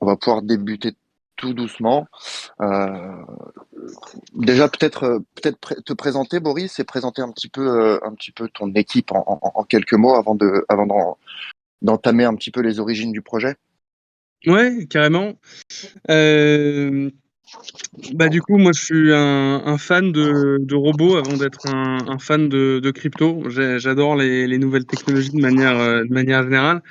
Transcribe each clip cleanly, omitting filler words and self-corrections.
On va pouvoir débuter tout doucement. Euh, Déjà peut-être te présenter, Boris, et présenter un petit peu ton équipe en quelques mots avant d'entamer un petit peu les origines du projet. Ouais, carrément. Euh, du coup, moi, je suis un fan de robots avant d'être un fan de crypto. J'adore les nouvelles technologies de manière générale.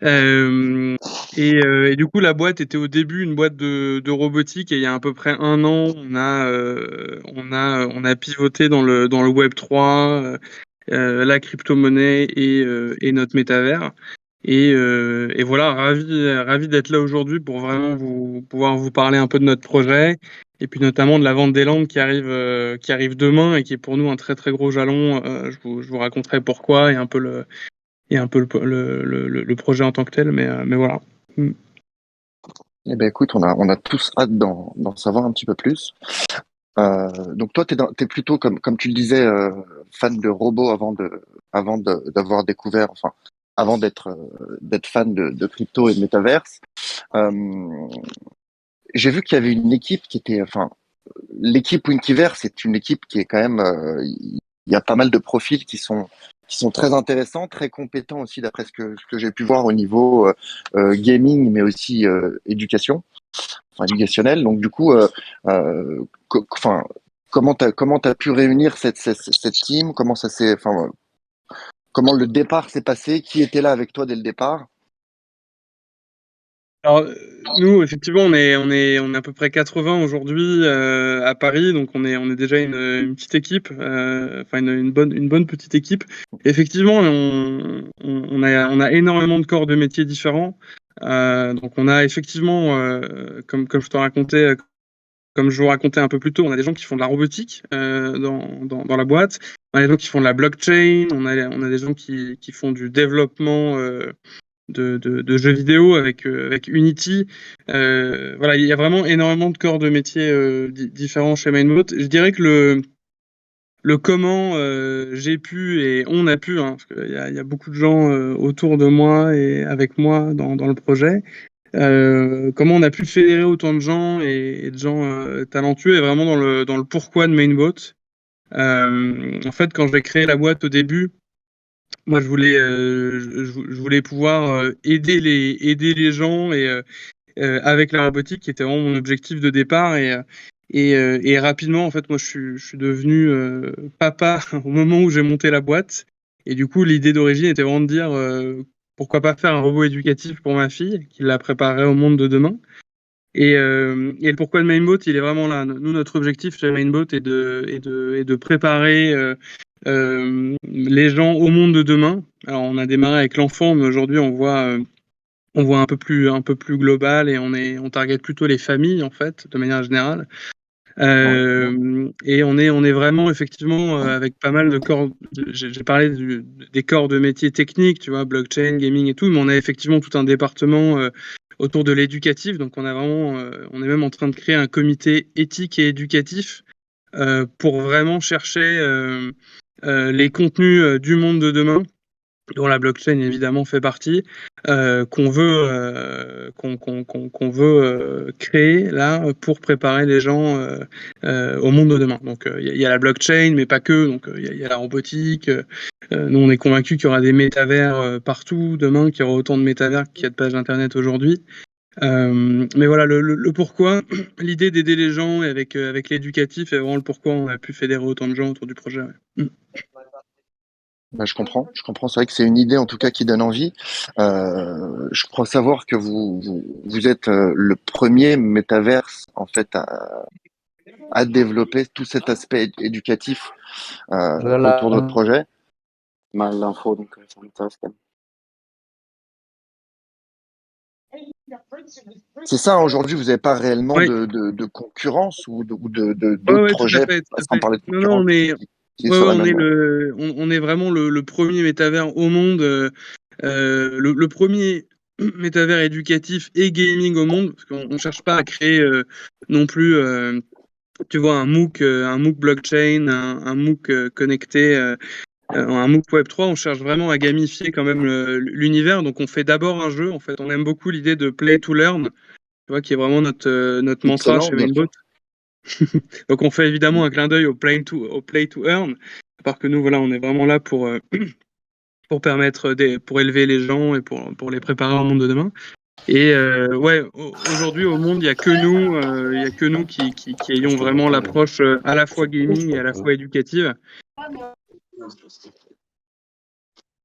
Euh, et du coup, la boîte était au début une boîte de robotique et il y a à peu près un an, on a pivoté dans le Web 3, la crypto-monnaie et notre métavers. Et voilà, ravi d'être là aujourd'hui pour vraiment pouvoir vous parler un peu de notre projet et puis notamment de la vente des Landes qui arrive demain et qui est pour nous un très très gros jalon. Je vous raconterai pourquoi et un peu le projet en tant que tel, mais voilà. Mm. Eh ben écoute, on a tous hâte d'en savoir un petit peu plus. Donc toi, t'es plutôt comme tu le disais, fan de robots d'avoir découvert, enfin, avant d'être fan de crypto et de métaverse. Euh, j'ai vu qu'il y avait une équipe qui était, enfin, l'équipe Winkiverse, c'est une équipe qui est quand même, il y a pas mal de profils qui sont très intéressants, très compétents aussi d'après ce que j'ai pu voir au niveau gaming, mais aussi éducation, enfin éducationnel. Donc du coup, enfin, comment t'as pu réunir cette team? Comment ça s'est, enfin, comment le départ s'est passé? Qui était là avec toi dès le départ? Alors, nous, effectivement, on est à peu près 80 aujourd'hui à Paris, donc on est déjà une petite équipe, enfin une bonne petite équipe. Effectivement, on a énormément de corps de métiers différents. Donc on a effectivement, comme je te racontais, comme je vous racontais un peu plus tôt, on a des gens qui font de la robotique dans la boîte, on a des gens qui font de la blockchain, on a des gens qui font du développement. De jeux vidéo avec Unity. Voilà, il y a vraiment énormément de corps de métiers différents chez Mindbot. Je dirais que le comment j'ai pu et on a pu, hein, parce qu'il y a beaucoup de gens autour de moi et avec moi dans le projet, comment on a pu fédérer autant de gens et de gens talentueux et vraiment dans le pourquoi de Mainbot. En fait, quand j'ai créé la boîte au début, moi, je voulais pouvoir aider les gens avec la robotique, qui était vraiment mon objectif de départ. Et rapidement, en fait, moi, je suis devenu papa au moment où j'ai monté la boîte. Et du coup, l'idée d'origine était vraiment de dire pourquoi pas faire un robot éducatif pour ma fille, qui la préparerait au monde de demain. Et le pourquoi de Mainbot, il est vraiment là. Nous, notre objectif chez Mainbot est de préparer les gens au monde de demain. Alors, on a démarré avec l'enfant, mais aujourd'hui, on voit un peu plus global et on target plutôt les familles, en fait, de manière générale. Ouais. Et on est vraiment, effectivement, avec pas mal de corps. J'ai parlé des corps de métiers techniques, tu vois, blockchain, gaming et tout, mais on a effectivement tout un département autour de l'éducatif. Donc, on est même en train de créer un comité éthique et éducatif pour vraiment chercher les contenus du monde de demain, dont la blockchain évidemment fait partie, qu'on veut créer là pour préparer les gens au monde de demain. Donc il y a la blockchain, mais pas que. Donc il y a la robotique. Nous on est convaincus qu'il y aura des métavers partout demain, qu'il y aura autant de métavers qu'il y a de pages internet aujourd'hui. Mais voilà, le pourquoi, l'idée d'aider les gens et avec l'éducatif est vraiment le pourquoi on a pu fédérer autant de gens autour du projet. Ouais. Bah, je comprends, je comprends. C'est vrai que c'est une idée en tout cas qui donne envie. Je crois savoir que vous êtes le premier métaverse en fait à développer tout cet aspect éducatif autour de votre Voilà, projet. mal l'info, donc ça m'intéresse quand même. C'est ça, hein, aujourd'hui, vous n'avez pas réellement Ouais, de concurrence ouais, d'autres ouais, tout à projets, fait, tout à sans fait. parler de Non, non, concurrence, qui est ouais, sur ouais, la même. on est vraiment le premier métavers au monde, le premier métavers éducatif et gaming au monde, parce qu'on on cherche pas à créer non plus, tu vois, un MOOC blockchain, un MOOC connecté, un MOOC Web3. On cherche vraiment à gamifier quand même l'univers. Donc, on fait d'abord un jeu. En fait, on aime beaucoup l'idée de play to learn. vois, qui est vraiment notre mantra Excellent, chez bien Mainbot. sûr. Donc on fait évidemment un clin d'œil au play to earn, à part que nous, voilà, on est vraiment là pour permettre pour élever les gens et pour les préparer au monde de demain. Et ouais, aujourd'hui au monde, il y a que nous qui ayons vraiment l'approche à la fois gaming et à la fois éducative.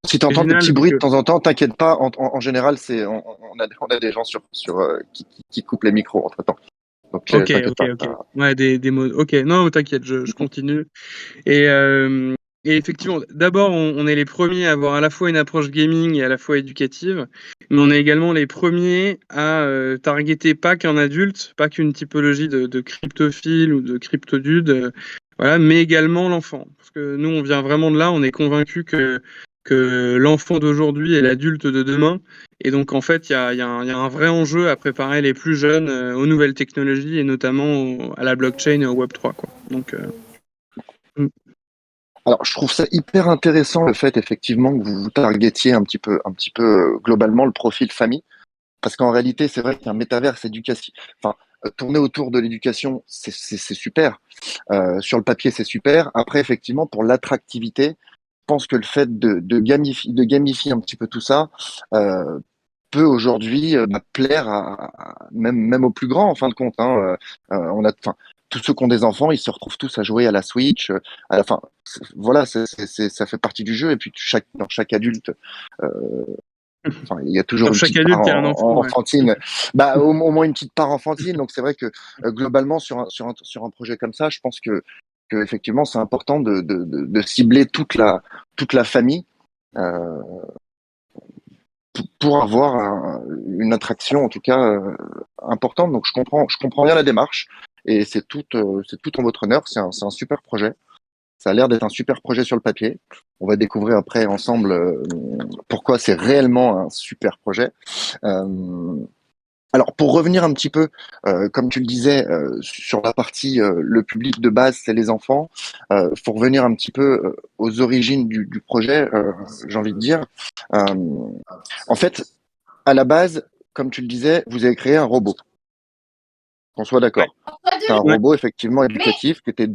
Si tu Au entends des final, petits vu bruits de que temps en temps, t'inquiète pas. En général, on a des gens qui coupent les micros entre-temps. Donc, ok, t'inquiète ok, pas. ok. Ouais, des mots. Ok, non, t'inquiète, je continue. Et, euh, et effectivement, d'abord, on est les premiers à avoir à la fois une approche gaming et à la fois éducative, mais on est également les premiers à targeter pas qu'un adulte, pas qu'une typologie de cryptophile ou de cryptodude, voilà, mais également l'enfant. Parce que nous, on vient vraiment de là, on est convaincus que l'enfant d'aujourd'hui est l'adulte de demain. Et donc, en fait, il y a un vrai enjeu à préparer les plus jeunes aux nouvelles technologies et notamment à la blockchain et au Web3, quoi. Donc, mm. Alors, je trouve ça hyper intéressant le fait effectivement que vous targetiez un petit peu globalement le profil famille, parce qu'en réalité, c'est vrai qu'un métaverse éducatif, enfin, tourner autour de l'éducation, c'est super. Sur le papier, c'est super. Après, effectivement, pour l'attractivité, je pense que le fait de gamifier un petit peu tout ça euh, peut aujourd'hui plaire même aux plus grands en fin de compte. Hein. Enfin, tous ceux qui ont des enfants, ils se retrouvent tous à jouer à la Switch. À la fin, voilà, ça fait partie du jeu. Et puis dans chaque adulte, euh, enfin, il y a toujours Dans une chaque petite part adulte, il y a un enfant, ouais. enfantine. Bah, au moins une petite part enfantine. Donc c'est vrai que globalement sur un projet comme ça, je pense que effectivement c'est important de cibler toute la famille. Euh, pour avoir une attraction en tout cas importante. Donc je comprends bien la démarche et c'est tout en votre honneur. C'est un super projet. Ça a l'air d'être un super projet sur le papier. On va découvrir après ensemble pourquoi c'est réellement un super projet. Euh, alors pour revenir un petit peu, comme tu le disais, sur la partie le public de base, c'est les enfants. Pour revenir un petit peu aux origines du projet, j'ai envie de dire. Euh, en fait, à la base, comme tu le disais, vous avez créé un robot, qu'on soit Ouais. d'accord. C'est un Ouais. robot effectivement éducatif qui était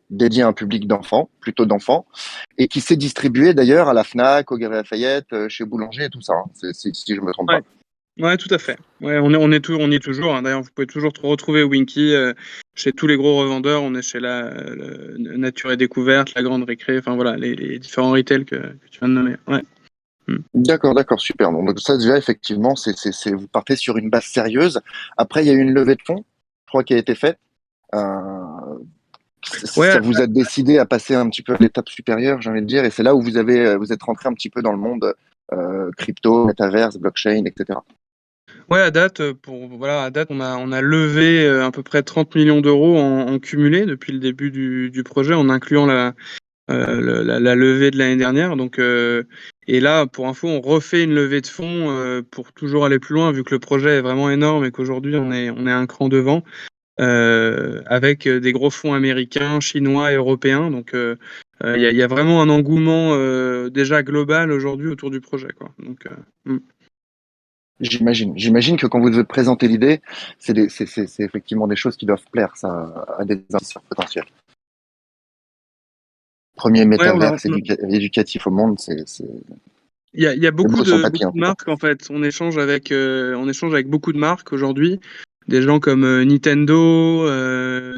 dédié à un public d'enfants, plutôt d'enfants, et qui s'est distribué d'ailleurs à la Fnac, au Galeries Lafayette, chez Boulanger et tout ça, hein, si je me trompe pas. Ouais. Ouais, tout à fait. Ouais, on y est toujours, hein. D'ailleurs, vous pouvez toujours retrouver Winky chez tous les gros revendeurs. On est chez Nature et Découverte, la Grande Récré, enfin voilà, les différents retails que tu viens de nommer. Ouais. Mm. D'accord, super. Donc ça déjà effectivement, vous partez sur une base sérieuse. Après, il y a eu une levée de fonds, je crois, qui a été faite. Euh, Ouais, ça vous a décidé à passer un petit peu à l'étape supérieure, j'ai envie de dire, et c'est là où vous êtes rentré un petit peu dans le monde crypto, métaverse, blockchain, etc. ouais, à date, on a levé à peu près 30 millions d'euros en cumulé depuis le début du projet, en incluant la levée de l'année dernière. Donc, et là, pour info, on refait une levée de fonds pour toujours aller plus loin, vu que le projet est vraiment énorme et qu'aujourd'hui on est un cran devant, avec des gros fonds américains, chinois et européens. Donc, il y a vraiment un engouement déjà global aujourd'hui autour du projet, quoi. Donc, J'imagine que quand vous devez présenter l'idée, c'est effectivement des choses qui doivent plaire ça, à des investisseurs potentiels. Premier ouais, métaverse éducatif au monde, il y a c'est beau sur le papier beaucoup en de tout cas. marques en fait. On échange avec beaucoup de marques aujourd'hui. Des gens comme Nintendo,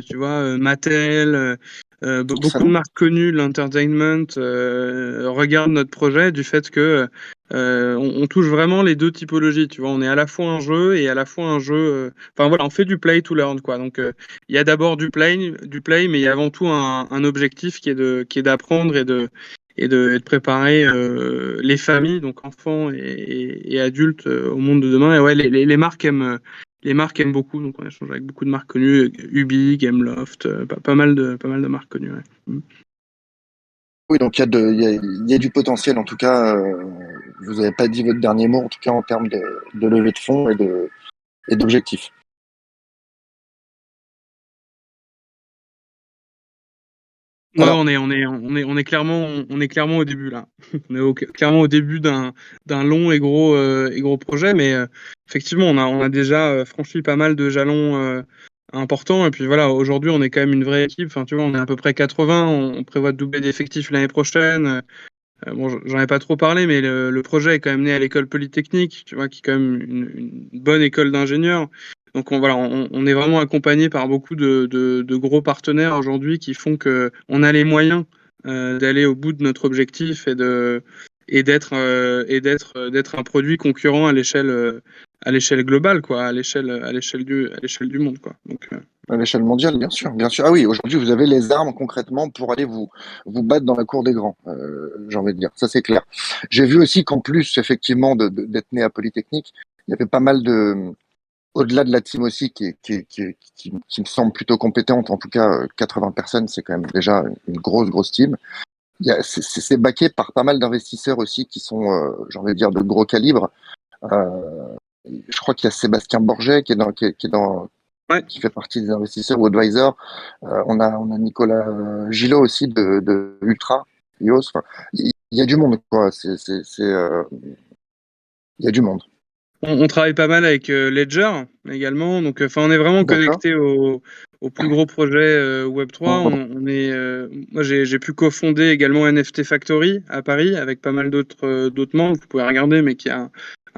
tu vois, Mattel, beaucoup de Excellent. marques connues de l'entertainment regardent notre projet du fait que on touche vraiment les deux typologies. Tu vois, on est à la fois un jeu et à la fois un jeu. Enfin voilà, on fait du play to learn quoi. Donc il y a d'abord du play, mais il y a avant tout un objectif qui est d'apprendre et de préparer les familles, donc enfants et adultes, au monde de demain. Et ouais, les marques aiment beaucoup, donc on échange avec beaucoup de marques connues, Ubi, Gameloft, pas mal de marques connues. Ouais. Mm. Oui, donc il y a du potentiel en tout cas. Vous n'avez pas dit votre dernier mot en tout cas en termes de levée de fonds et d'objectifs. Ouais, Alors, on est clairement au début là. Clairement au début d'un long et gros projet, mais effectivement, on a déjà franchi pas mal de jalons importants. Et puis voilà, aujourd'hui, on est quand même une vraie équipe. Enfin, tu vois, on est à peu près 80. On prévoit de doubler d'effectifs l'année prochaine. Bon, j'en ai pas trop parlé, mais le projet est quand même né à l'école polytechnique, tu vois, qui est quand même une bonne école d'ingénieurs. Donc voilà, on est vraiment accompagné par beaucoup de gros partenaires aujourd'hui qui font que on a les moyens d'aller au bout de notre objectif d'être un produit concurrent à l'échelle globale, quoi, à l'échelle du monde, quoi. Donc à l'échelle mondiale, bien sûr, bien sûr. Ah oui, aujourd'hui, vous avez les armes concrètement pour aller vous battre dans la cour des grands, j'ai envie de dire. Ça, c'est clair. J'ai vu aussi qu'en plus, effectivement, d'être né à Polytechnique, il y avait pas mal au-delà de la team aussi, qui me semble plutôt compétente, en tout cas, 80 personnes, c'est quand même déjà une grosse team. C'est backé par pas mal d'investisseurs aussi qui sont, j'ai envie de dire, de gros calibre. Euh, je crois qu'il y a Sébastien Borget ouais. qui fait partie des investisseurs ou advisors. On a Nicolas Gillot aussi de Ultra, IOS. Enfin, il y a du monde, quoi. Il y a du monde. On travaille pas mal avec Ledger également, donc enfin on est vraiment D'accord. connecté aux plus gros projets Web3. Moi j'ai pu cofonder également NFT Factory à Paris avec pas mal d'autres membres. Vous pouvez regarder, mais qui a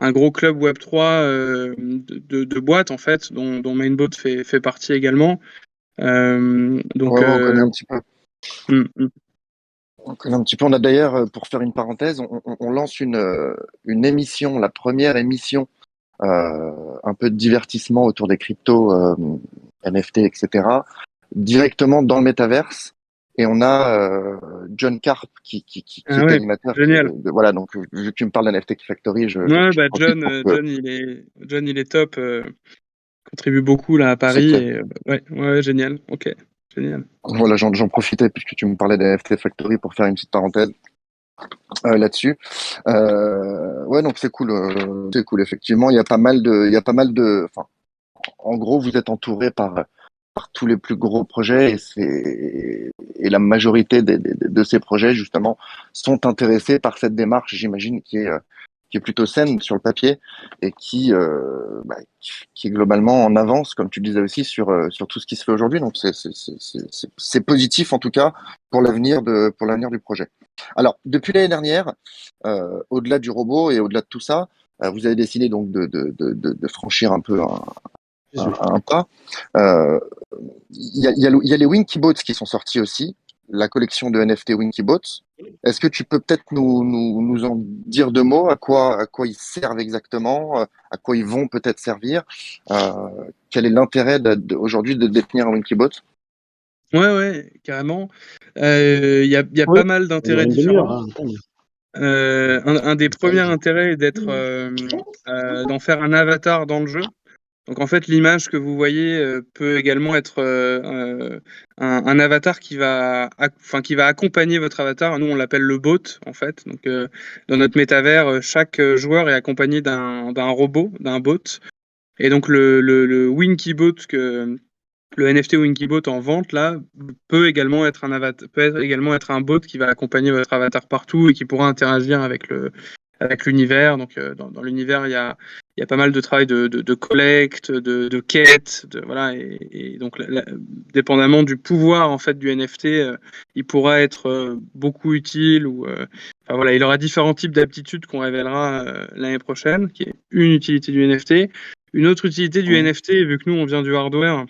un gros club Web3 de boîtes en fait, dont Mainbot fait partie également. Donc Ouais, ouais, on connaît un petit peu. mm, mm. On connaît un petit peu. On a d'ailleurs, pour faire une parenthèse, on lance une émission, la première émission, un peu de divertissement autour des cryptos, NFT, etc., directement dans le métaverse. Et on a John Carp qui Ah est ouais, animateur. génial. Voilà, donc vu que tu me parles d'NFT Factory, Ouais, je bah profite pour que John il est top. Contribue beaucoup là à c'est Paris clair. et ouais, génial. Ok, génial. Voilà, j'en profitais puisque tu me parlais d'NFT Factory pour faire une petite parenthèse là-dessus. Ouais, donc c'est cool effectivement. Il y a pas mal de, enfin, en gros, vous êtes entouré par tous les plus gros projets et la majorité de ces projets justement sont intéressés par cette démarche, j'imagine, qui est plutôt saine sur le papier et qui est globalement en avance, comme tu le disais aussi, sur tout ce qui se fait aujourd'hui. Donc c'est positif en tout cas pour l'avenir du projet. Alors, depuis l'année dernière, au-delà du robot et au-delà de tout ça, vous avez décidé donc de franchir un peu un pas. Euh, il y a les Winkybots qui sont sortis aussi, la collection de NFT Winkybots. Est-ce que tu peux peut-être nous en dire deux mots, à quoi ils servent exactement, à quoi ils vont peut-être servir, quel est l'intérêt aujourd'hui de détenir un Winkybot? Ouais, carrément. Il y a Oui, pas mal il y a d'intérêts une demi-heure. différents. Hein. Un des premiers intérêts est d'en faire un avatar dans le jeu. Donc en fait, l'image que vous voyez peut également être un avatar qui va accompagner votre avatar. Nous, on l'appelle le bot en fait. Donc dans notre métavers, chaque joueur est accompagné d'un robot, d'un bot. Et donc le Winkybot le NFT Winkybot en vente là peut également être peut également être un bot qui va accompagner votre avatar partout et qui pourra interagir avec l'univers. Donc dans l'univers, il y a pas mal de travail de collecte, de quête, voilà, et donc dépendamment du pouvoir en fait du NFT, il pourra être beaucoup utile ou enfin, voilà, il aura différents types d'aptitudes qu'on révélera l'année prochaine, qui est une utilité du NFT. Une autre utilité du Mhm. NFT, vu que nous on vient du hardware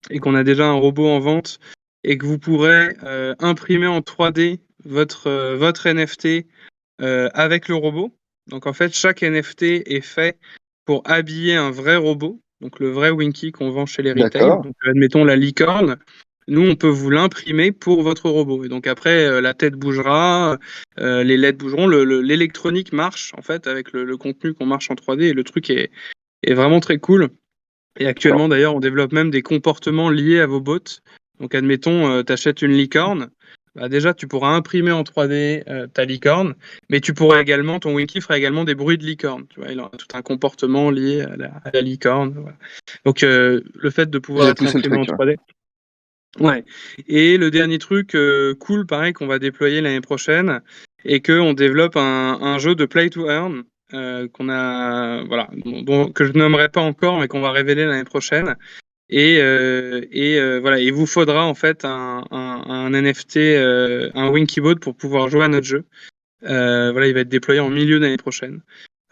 et qu'on a déjà un robot en vente et que vous pourrez imprimer en 3D votre NFT avec le robot. Donc en fait, chaque NFT est fait pour habiller un vrai robot, donc le vrai Winky qu'on vend chez les retail. D'accord. Donc admettons la licorne. Nous, on peut vous l'imprimer pour votre robot. Et donc après, la tête bougera, les LED bougeront, l'électronique marche en fait avec le contenu qu'on marche en 3D et le truc est vraiment très cool. Et actuellement, d'ailleurs, on développe même des comportements liés à vos bots. Donc, admettons, tu achètes une licorne. Bah, déjà, tu pourras imprimer en 3D ta licorne, mais ton Winky fera également des bruits de licorne. Tu vois, il aura tout un comportement lié à la licorne. Voilà. Donc, le fait de Vous pouvoir avez être poussé le imprimé en truc. Ouais. 3D. Ouais. Et le dernier truc cool, pareil, qu'on va déployer l'année prochaine, et qu'on développe un jeu de play to earn voilà, que je nommerai pas encore, mais qu'on va révéler l'année prochaine. Voilà, il vous faudra en fait un NFT, un Winkybot pour pouvoir jouer à notre jeu. Voilà, il va être déployé en milieu d'année prochaine.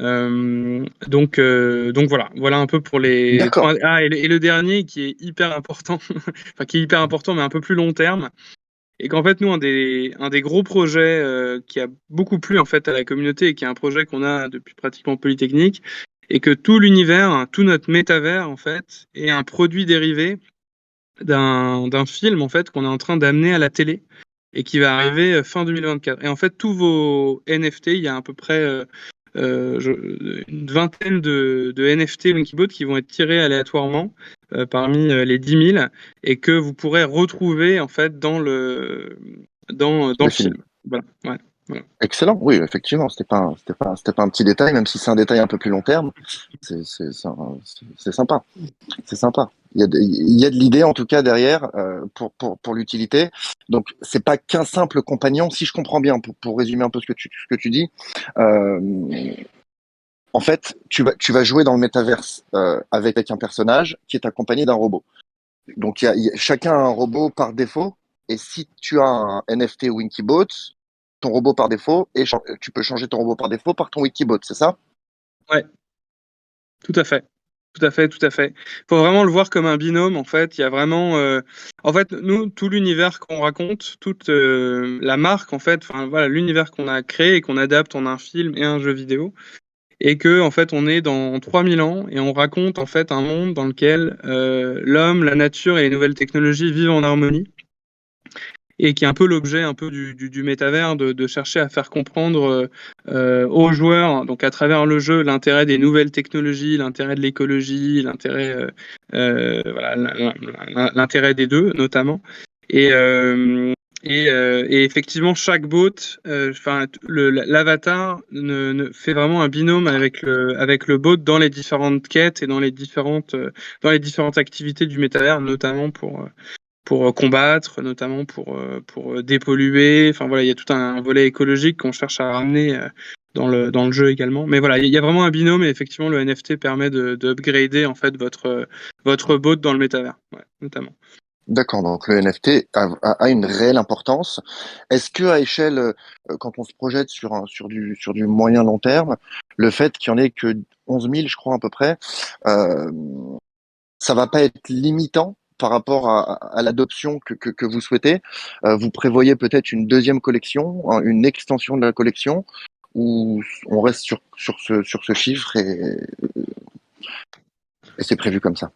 Donc voilà un peu pour les D'accord. points. Ah, et le dernier qui est hyper important, enfin qui est hyper important, mais un peu plus long terme, et qu'en fait nous un des gros projets qui a beaucoup plu en fait à la communauté et qui est un projet qu'on a depuis pratiquement Polytechnique, et que tout l'univers, tout notre métavers en fait est un produit dérivé d'un film en fait qu'on est en train d'amener à la télé et qui va arriver fin 2024. Et en fait tous vos NFT, il y a à peu près une vingtaine de NFT Winkybot qui vont être tirés aléatoirement parmi les 10 000 et que vous pourrez retrouver en fait dans Le le film. film. Voilà. Ouais. Voilà. Excellent. Oui, effectivement, c'était pas un petit détail, même si c'est un détail un peu plus long terme. C'est sympa. C'est sympa. Il y a de l'idée en tout cas derrière pour l'utilité. Donc c'est pas qu'un simple compagnon. Si je comprends bien, pour résumer un peu ce que tu dis, euh, en fait, tu vas jouer dans le métaverse avec un personnage qui est accompagné d'un robot. Donc chacun a un robot par défaut. Et si tu as un NFT Winkybot, ton robot par défaut, et tu peux changer ton robot par défaut par ton Winkybot, c'est ça? Ouais, tout à fait. Tout à fait, tout à fait. Faut vraiment le voir comme un binôme, en fait. Il y a vraiment, en fait, nous, tout l'univers qu'on raconte, toute la marque, en fait, enfin voilà, l'univers qu'on a créé et qu'on adapte en un film et un jeu vidéo, et que, en fait, on est dans 3000 ans et on raconte en fait un monde dans lequel l'homme, la nature et les nouvelles technologies vivent en harmonie, et qui est un peu l'objet un peu du métavers, de chercher à faire comprendre aux joueurs, donc à travers le jeu, l'intérêt des nouvelles technologies, l'intérêt de l'écologie, l'intérêt des deux notamment. Et, euh, et effectivement, chaque bot, enfin l'avatar fait vraiment un binôme avec le bot dans les différentes quêtes et dans les différentes activités du métavers, notamment pour combattre, notamment pour dépolluer. Enfin voilà, il y a tout un volet écologique qu'on cherche à ramener dans le jeu également. Mais voilà, il y a vraiment un binôme, et effectivement le NFT permet de upgrader en fait votre bot dans le métavers, ouais, notamment. D'accord, donc le NFT a une réelle importance. Est-ce que à échelle, quand on se projette sur du moyen long terme, le fait qu'il y en ait que 11 000, je crois à peu près, euh, ça va pas être limitant par rapport à l'adoption que vous souhaitez? Vous prévoyez peut-être une deuxième collection, une extension de la collection, ou on reste sur ce chiffre et c'est prévu comme ça,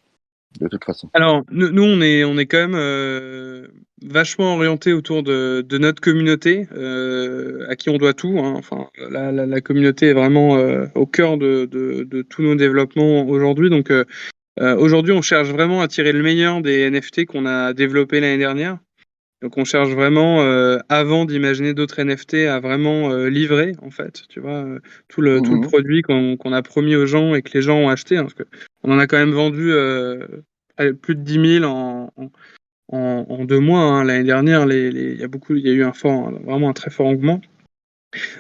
de toute façon? Alors, nous on est quand même vachement orienté autour de notre communauté, à qui on doit tout, hein. Enfin, la communauté est vraiment au cœur de tous nos développements aujourd'hui. Donc, aujourd'hui, on cherche vraiment à tirer le meilleur des NFT qu'on a développés l'année dernière. Donc, on cherche vraiment, avant d'imaginer d'autres NFT, à vraiment livrer, en fait, tu vois, tout le Mhm. produit qu'on a promis aux gens et que les gens ont acheté, hein, parce que on en a quand même vendu plus de 10 000 en 2 mois, hein. L'année dernière, il y a eu vraiment un très fort engouement.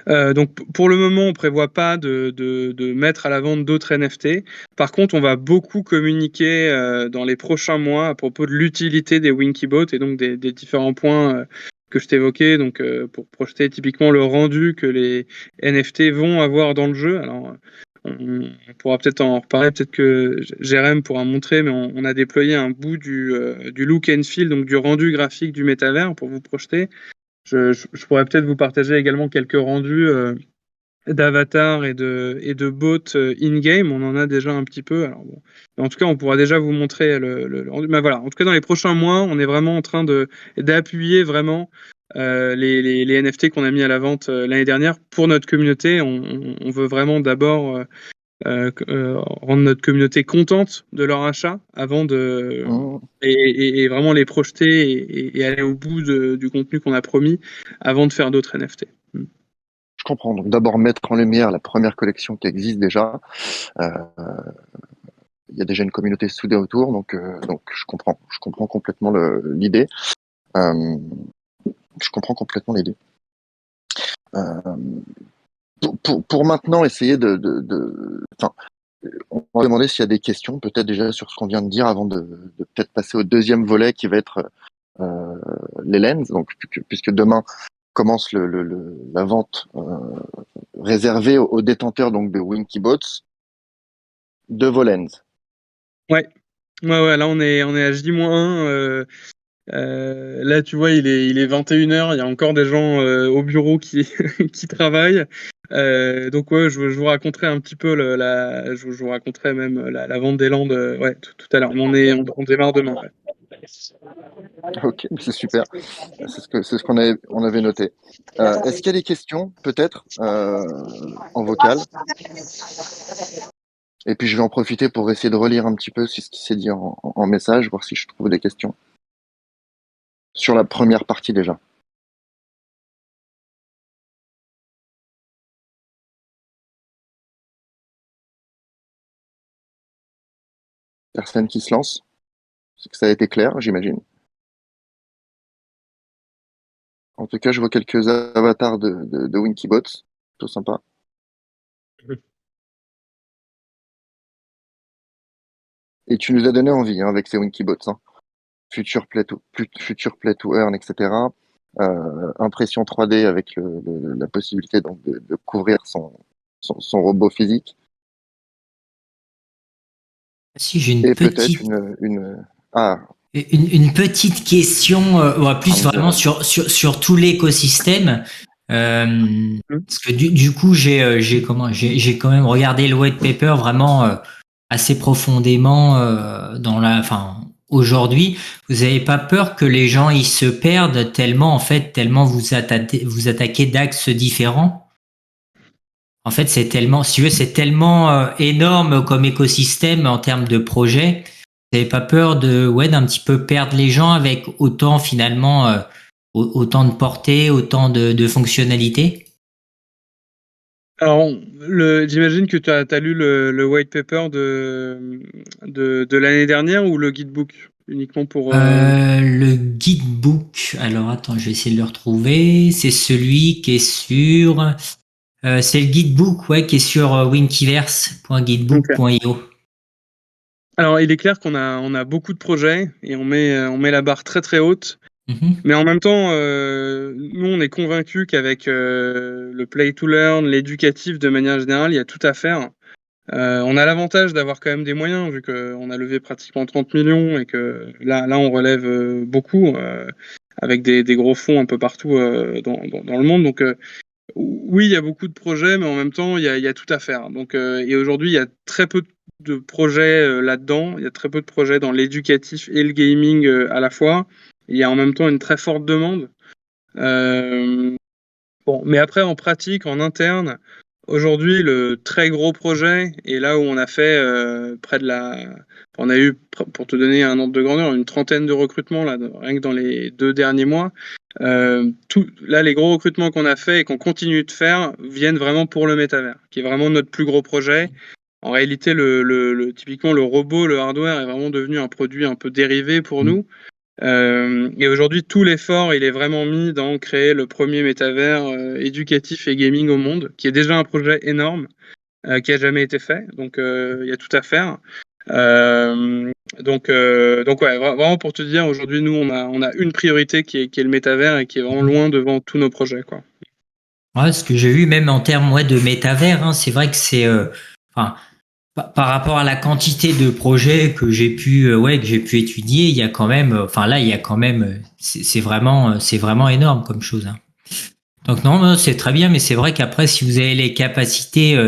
Donc pour le moment, on prévoit pas de mettre à la vente d'autres NFT. Par contre, on va beaucoup communiquer dans les prochains mois à propos de l'utilité des Winkybot et donc des différents points que je t'évoquais, donc pour projeter typiquement le rendu que les NFT vont avoir dans le jeu. Alors on pourra peut-être en reparler, peut-être que Jérém pourra montrer, mais on a déployé un bout du look and feel, donc du rendu graphique du métavers pour vous projeter. Je pourrais peut-être vous partager également quelques rendus d'avatar et de bots in-game. On en a déjà un petit peu. Alors bon. Mais en tout cas, on pourra déjà vous montrer le rendu. Mais voilà, en tout cas, dans les prochains mois, on est vraiment en train d'appuyer vraiment les NFT qu'on a mis à la vente l'année dernière pour notre communauté. On veut vraiment d'abord rendre notre communauté contente de leur achat avant Mhm. et vraiment les projeter et aller au bout du contenu qu'on a promis avant de faire d'autres NFT. Je comprends. Donc d'abord mettre en lumière la première collection qui existe déjà, euh, il y a déjà une communauté soudée autour, donc je comprends complètement l'idée. Euh, je comprends complètement l'idée. Euh, pour maintenant essayer enfin, on va demander s'il y a des questions, peut-être déjà sur ce qu'on vient de dire, avant de peut-être passer au deuxième volet qui va être les lens. Donc, puisque demain commence la vente réservée aux détenteurs donc de Winkybots de vos lens. Ouais. Ouais, là on est à J-1. Là, tu vois, il est 21h, il y a encore des gens au bureau qui, qui travaillent. Donc ouais, je vous raconterai un petit peu je vous raconterai même la vente des Landes ouais, tout à l'heure. Mais on démarre demain. Ouais. Ok, c'est super. C'est ce on avait noté. Est-ce qu'il y a des questions, peut-être, en vocal? Et puis je vais en profiter pour essayer de relire un petit peu ce qui s'est dit en message, voir si je trouve des questions. Sur la première partie déjà. Personne qui se lance? C'est que ça a été clair, j'imagine. En tout cas, je vois quelques avatars de Winkybots. Plutôt sympa. Et tu nous as donné envie avec ces Winkybots. Hein. Future Play to Earn, etc. Impression 3D avec la possibilité donc de couvrir son robot physique. Si j'ai une Et peut-être petite Ah, une petite question, plus vraiment sur tout l'écosystème. Parce que du coup, j'ai quand même regardé le white paper vraiment assez profondément aujourd'hui. Vous avez pas peur que les gens ils se perdent tellement vous attaquez d'axes différents? En fait, c'est tellement, si tu veux, c'est tellement énorme comme écosystème en termes de projet. Vous n'avez pas peur d'un petit peu perdre les gens avec autant finalement, autant de portée, autant de fonctionnalités? Alors, j'imagine que tu as lu le white paper de l'année dernière ou le guidebook uniquement pour. Le guidebook. Alors attends, je vais essayer de le retrouver. C'est celui qui est sur. C'est le guidebook, ouais, qui est sur Ok. winkyverse.guidebook.io. Alors, il est clair on a beaucoup de projets et on met la barre très très haute. Mhm. Mais en même temps, nous, on est convaincus qu'avec le play to learn, l'éducatif de manière générale, il y a tout à faire. On a l'avantage d'avoir quand même des moyens, vu qu'on a levé pratiquement 30 millions et que là on relève beaucoup, avec des gros fonds un peu partout dans le monde. Donc oui, il y a beaucoup de projets, mais en même temps, il y a tout à faire. Donc, et aujourd'hui, il y a très peu de projets là-dedans. Il y a très peu de projets dans l'éducatif et le gaming à la fois. Il y a en même temps une très forte demande. Euh, bon, mais après, en pratique, en interne, aujourd'hui, le très gros projet, et là où on a fait on a eu, pour te donner un ordre de grandeur, une trentaine de recrutements, là, rien que dans les 2 derniers mois. Là, les gros recrutements qu'on a fait et qu'on continue de faire viennent vraiment pour le métavers, qui est vraiment notre plus gros projet. En réalité, typiquement, le robot, le hardware est vraiment devenu un produit un peu dérivé pour nous. Et aujourd'hui, tout l'effort, il est vraiment mis dans créer le premier métavers éducatif et gaming au monde, qui est déjà un projet énorme, qui a jamais été fait. Donc, il y a tout à faire. Donc ouais, vraiment pour te dire, aujourd'hui, nous, on a une priorité qui est le métavers et qui est vraiment loin devant tous nos projets, quoi. Ouais, ce que j'ai vu même en termes de métavers, hein, c'est vrai que c'est, enfin, par rapport à la quantité de projets que j'ai pu, étudier, il y a quand même, là, il y a quand même, c'est vraiment énorme comme chose. Hein. Donc non, c'est très bien, mais c'est vrai qu'après, si vous avez les capacités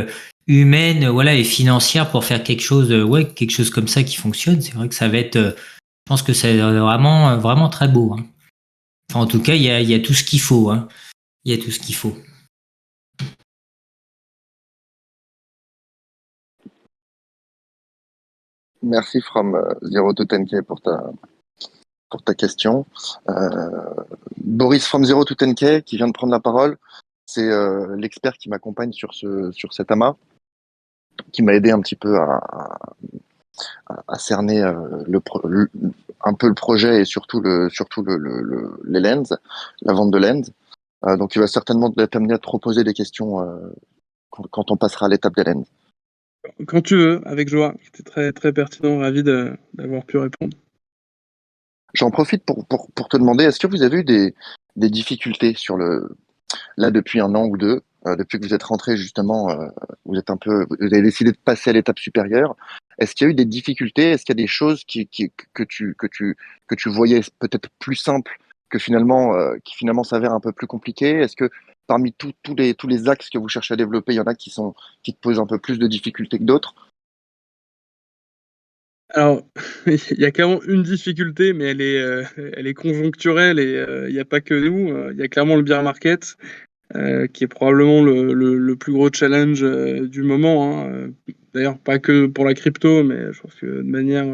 humaines, et financières pour faire quelque chose comme ça qui fonctionne, c'est vrai que ça va être, je pense que c'est vraiment, vraiment très beau. Hein. Enfin, en tout cas, il y a tout ce qu'il faut. Hein. Il y a tout ce qu'il faut. merci from Zero to 10K pour ta question. Boris from Zero to 10K qui vient de prendre la parole, c'est l'expert qui m'accompagne sur cet amas, qui m'a aidé un petit peu à cerner un peu le projet et surtout les lens, la vente de lens. Donc, il va certainement être amené à te reposer des questions quand on passera à l'étape des lens. Quand tu veux, avec joie. C'était très, très pertinent, ravi d'avoir pu répondre. J'en profite pour te demander, est-ce que vous avez eu des difficultés là depuis un an ou deux, depuis que vous êtes rentré justement, vous avez décidé de passer à l'étape supérieure. Est-ce qu'il y a eu des difficultés? Est-ce qu'il y a des choses que tu voyais peut-être plus simples qui finalement s'avèrent un peu plus compliquées? Est-ce que parmi tous les axes que vous cherchez à développer, il y en a qui te posent un peu plus de difficultés que d'autres? Alors, il y a clairement une difficulté, mais elle est conjoncturelle et il n'y a pas que nous. Il y a clairement le bear market, qui est probablement le plus gros challenge du moment, hein. D'ailleurs, pas que pour la crypto, mais je pense que de manière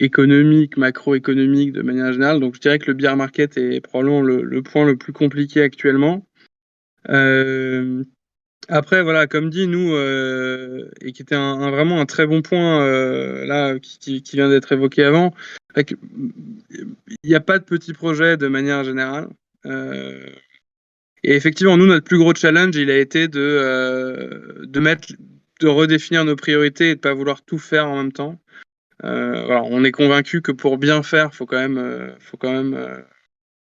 économique, macroéconomique, de manière générale. Donc, je dirais que le bear market est probablement le point le plus compliqué actuellement. Après, voilà, comme dit, nous, et qui était vraiment un très bon point là, qui vient d'être évoqué avant, il n'y a pas de petits projets de manière générale. Et effectivement, nous, notre plus gros challenge, il a été de redéfinir nos priorités et de pas vouloir tout faire en même temps. Voilà, on est convaincu que pour bien faire,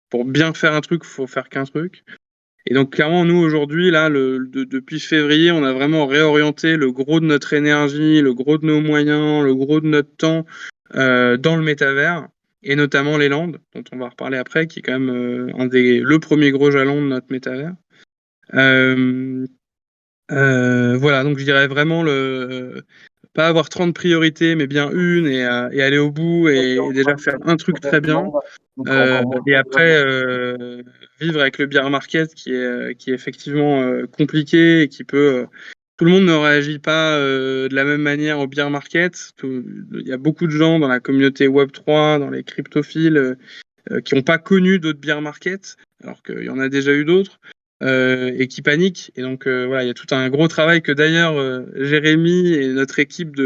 pour bien faire un truc, faut faire qu'un truc. Et donc clairement, nous aujourd'hui, là, depuis février, on a vraiment réorienté le gros de notre énergie, le gros de nos moyens, le gros de notre temps dans le métavers, et notamment les landes, dont on va reparler après, qui est quand même le premier gros jalon de notre métavers. Voilà, donc je dirais vraiment pas avoir 30 priorités, mais bien une et aller au bout et déjà faire un truc très bien. Et après, vivre avec le bear market qui est effectivement compliqué et qui peut. Tout le monde ne réagit pas de la même manière au bear market. Il y a beaucoup de gens dans la communauté Web3, dans les cryptophiles, qui n'ont pas connu d'autres bear markets, alors qu'il y en a déjà eu d'autres. Et qui paniquent. Et donc voilà, il y a tout un gros travail que d'ailleurs Jérémy et notre équipe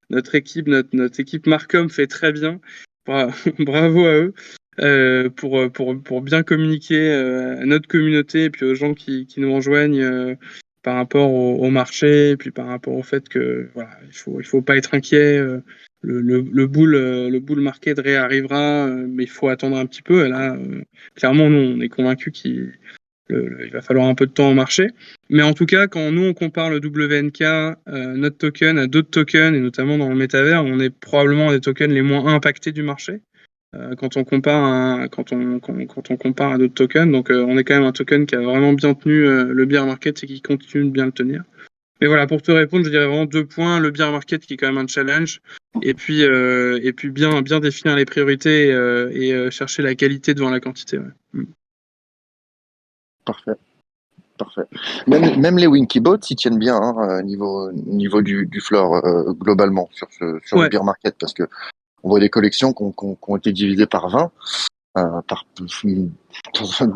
notre équipe Marcom fait très bien. Bravo à eux. Pour bien communiquer à notre communauté et puis aux gens qui nous rejoignent par rapport au marché et puis par rapport au fait que voilà, il faut pas être inquiet. Le bull market réarrivera, mais il faut attendre un petit peu. Et là, clairement, nous, on est convaincus il va falloir un peu de temps au marché. Mais en tout cas, quand nous, on compare le WNK, notre token, à d'autres tokens, et notamment dans le métavers, on est probablement des tokens les moins impactés du marché quand on compare quand on compare à d'autres tokens. Donc, on est quand même un token qui a vraiment bien tenu le bear market et qui continue de bien le tenir. Mais voilà, pour te répondre, je dirais vraiment 2 points. Le bear market qui est quand même un challenge. Et puis bien définir les priorités et chercher la qualité devant la quantité. Ouais. Parfait. Parfait. Même les Winkybots, ils tiennent bien hein, niveau du floor globalement sur le bear market parce que on voit des collections qui ont été divisées par 20, par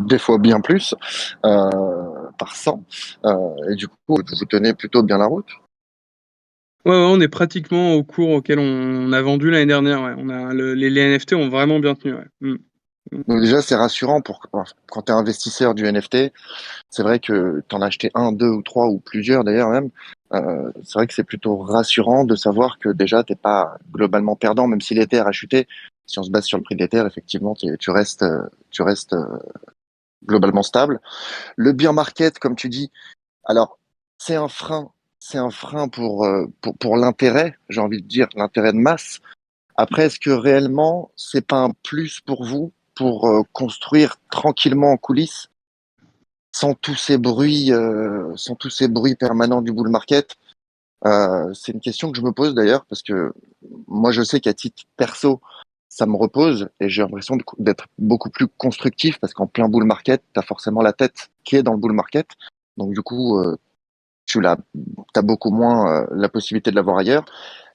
des fois bien plus, par 100. Et du coup, vous tenez plutôt bien la route. Ouais, on est pratiquement au cours auquel on a vendu l'année dernière. Ouais. On a les NFT ont vraiment bien tenu. Ouais. Donc déjà, c'est rassurant quand tu es investisseur du NFT. C'est vrai que tu en as acheté un, deux ou trois ou plusieurs d'ailleurs même. C'est vrai que c'est plutôt rassurant de savoir que déjà t'es pas globalement perdant, même si l'Ether a chuté. Si on se base sur le prix de l'Ether, effectivement, tu restes globalement stable. Le bear market, comme tu dis, alors c'est un frein, pour l'intérêt, j'ai envie de dire l'intérêt de masse. Après, est-ce que réellement c'est pas un plus pour vous pour construire tranquillement en coulisses sans tous ces bruits permanents du bull market? C'est une question que je me pose d'ailleurs parce que moi je sais qu'à titre perso ça me repose et j'ai l'impression d'être beaucoup plus constructif parce qu'en plein bull market t'as forcément la tête qui est dans le bull market, donc du coup t'as beaucoup moins la possibilité de l'avoir ailleurs.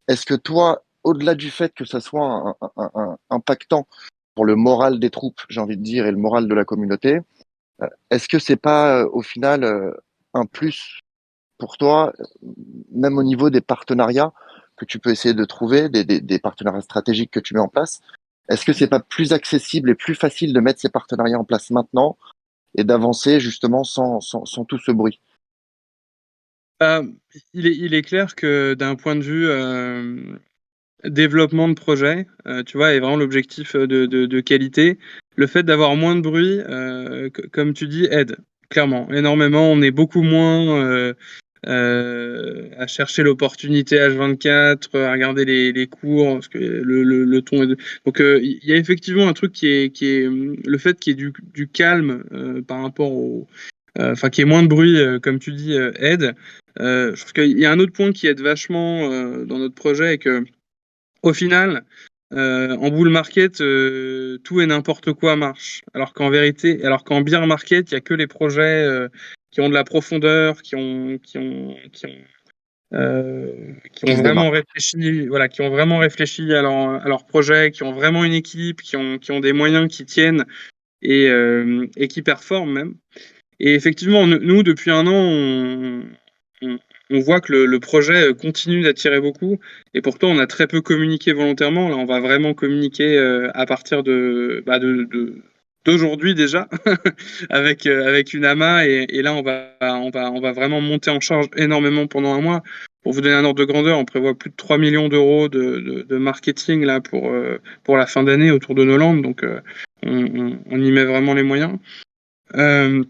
Est-ce que toi, au-delà du fait que ça soit impactant pour le moral des troupes, j'ai envie de dire, et le moral de la communauté, est-ce que c'est pas au final un plus pour toi, même au niveau des partenariats, que tu peux essayer de trouver, des partenariats stratégiques que tu mets en place, est-ce que c'est pas plus accessible et plus facile de mettre ces partenariats en place maintenant et d'avancer justement sans tout ce bruit? Bah, il est clair que d'un point de vue développement de projet, tu vois, est vraiment l'objectif de qualité. Le fait d'avoir moins de bruit, comme tu dis, aide clairement énormément. On est beaucoup moins à chercher l'opportunité H24, à regarder les cours, parce que le ton est donc il y a effectivement un truc qui est le fait qu'il y ait du calme par rapport au enfin qu'il y ait moins de bruit, comme tu dis, aide. Je trouve qu'il y a un autre point qui aide vachement dans notre projet et que au final, en bull market, tout et n'importe quoi marche. Alors qu'en bear market, il y a que les projets qui ont de la profondeur, qui ont Qui se vraiment démarque. réfléchi, voilà, qui ont vraiment réfléchi à leur projet, qui ont vraiment une équipe, qui ont des moyens qui tiennent et qui performent même. Et effectivement, nous, depuis un an, on- on voit que le projet continue d'attirer beaucoup. Et pourtant, on a très peu communiqué volontairement. Là, on va vraiment communiquer à partir d'aujourd'hui déjà, avec une AMA. Et là, on va vraiment monter en charge énormément pendant un mois. Pour vous donner un ordre de grandeur, on prévoit plus de 3 millions d'euros de marketing là, pour la fin d'année autour de Noland. Donc, on y met vraiment les moyens. Euh,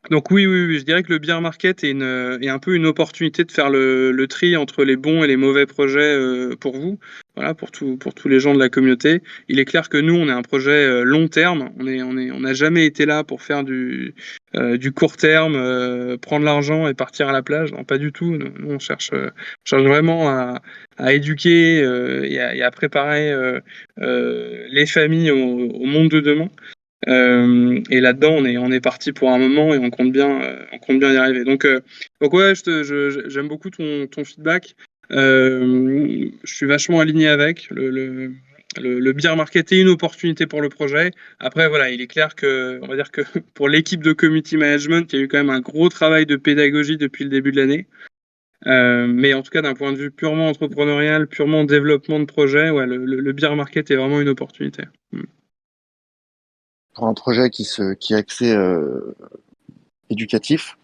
donc oui, je dirais que le bear market est un peu une opportunité de faire le tri entre les bons et les mauvais projets pour vous, voilà, pour tous les gens de la communauté. Il est clair que nous, on est un projet long terme. On n'a jamais été là pour faire du court terme, prendre l'argent et partir à la plage. Non, pas du tout. Nous, cherche vraiment à éduquer et à préparer les familles au monde de demain. Et là-dedans, on est parti pour un moment et on compte bien y arriver. Donc ouais, j'aime beaucoup ton feedback. Je suis vachement aligné avec le bear market est une opportunité pour le projet. Après, voilà, il est clair que, on va dire que pour l'équipe de community management, il y a eu quand même un gros travail de pédagogie depuis le début de l'année. Mais en tout cas, d'un point de vue purement entrepreneurial, purement développement de projet, ouais, le bear market est vraiment une opportunité. Pour un projet qui est axé éducatif,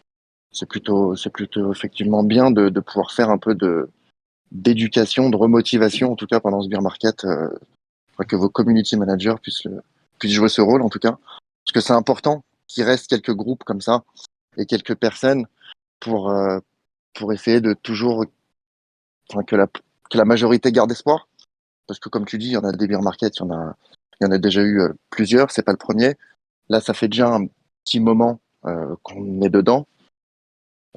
c'est plutôt effectivement bien de pouvoir faire un peu d'éducation, de remotivation, en tout cas pendant ce bear market, que vos community managers puissent jouer ce rôle, en tout cas. Parce que c'est important qu'il reste quelques groupes comme ça et quelques personnes pour, euh, pour essayer de toujours, enfin, que la majorité garde espoir. Parce que comme tu dis, il y en a des bear markets, il y en a déjà eu plusieurs, c'est pas le premier. Là, ça fait déjà un petit moment qu'on est dedans.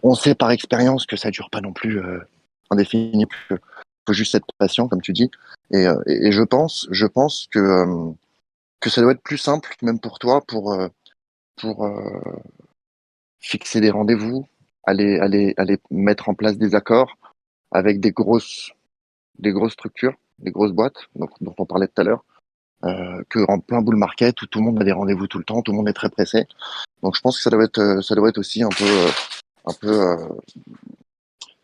On sait par expérience que ça dure pas non plus indéfiniment. Faut juste être patient, comme tu dis. Et je pense que ça doit être plus simple, même pour toi, pour fixer des rendez-vous, aller mettre en place des accords avec des grosses structures, des grosses boîtes, dont on parlait tout à l'heure, que en plein bull market où tout le monde a des rendez-vous tout le temps, tout le monde est très pressé. Donc je pense que ça doit être aussi un peu,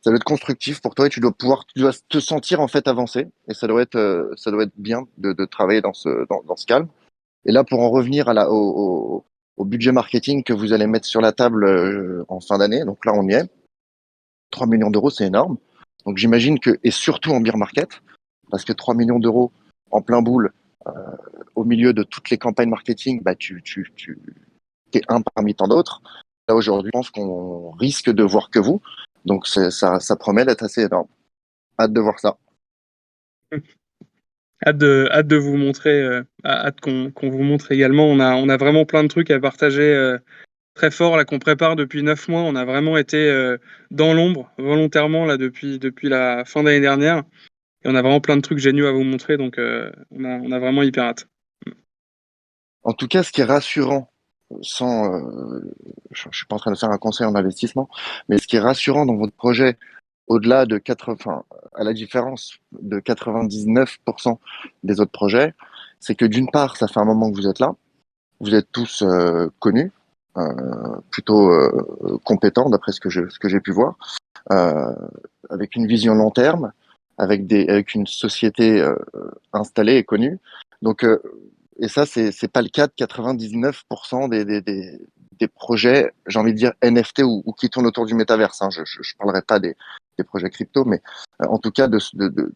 ça doit être constructif pour toi et tu dois te sentir en fait avancer et ça doit être bien de travailler dans ce calme. Et là, pour en revenir au budget marketing que vous allez mettre sur la table en fin d'année, donc là on y est, 3 millions d'euros, c'est énorme. Donc j'imagine que, et surtout en beer market, parce que 3 millions d'euros en plein boule, au milieu de toutes les campagnes marketing, bah tu es un parmi tant d'autres. Là aujourd'hui, je pense qu'on risque de voir que vous. Donc ça promet d'être assez énorme. Hâte de voir ça. Hâte de vous montrer, hâte qu'on vous montre également. On a vraiment plein de trucs à partager très fort là qu'on prépare depuis 9 mois. On a vraiment été dans l'ombre volontairement là depuis la fin d'année dernière. Et on a vraiment plein de trucs géniaux à vous montrer. Donc on a vraiment hyper hâte. En tout cas, ce qui est rassurant, sans, je suis pas en train de faire un conseil en investissement, mais ce qui est rassurant dans votre projet, au-delà de 80, enfin, à la différence de 99% des autres projets, c'est que d'une part, ça fait un moment que vous êtes là, vous êtes tous connus, plutôt compétents d'après ce que j'ai pu voir, euh, avec une vision long terme, avec une société installée et connue. Donc, et ça, c'est pas le cas de 99% des projets, j'ai envie de dire NFT ou qui tournent autour du métaverse. Hein. Je parlerai pas des projets crypto, mais en tout cas de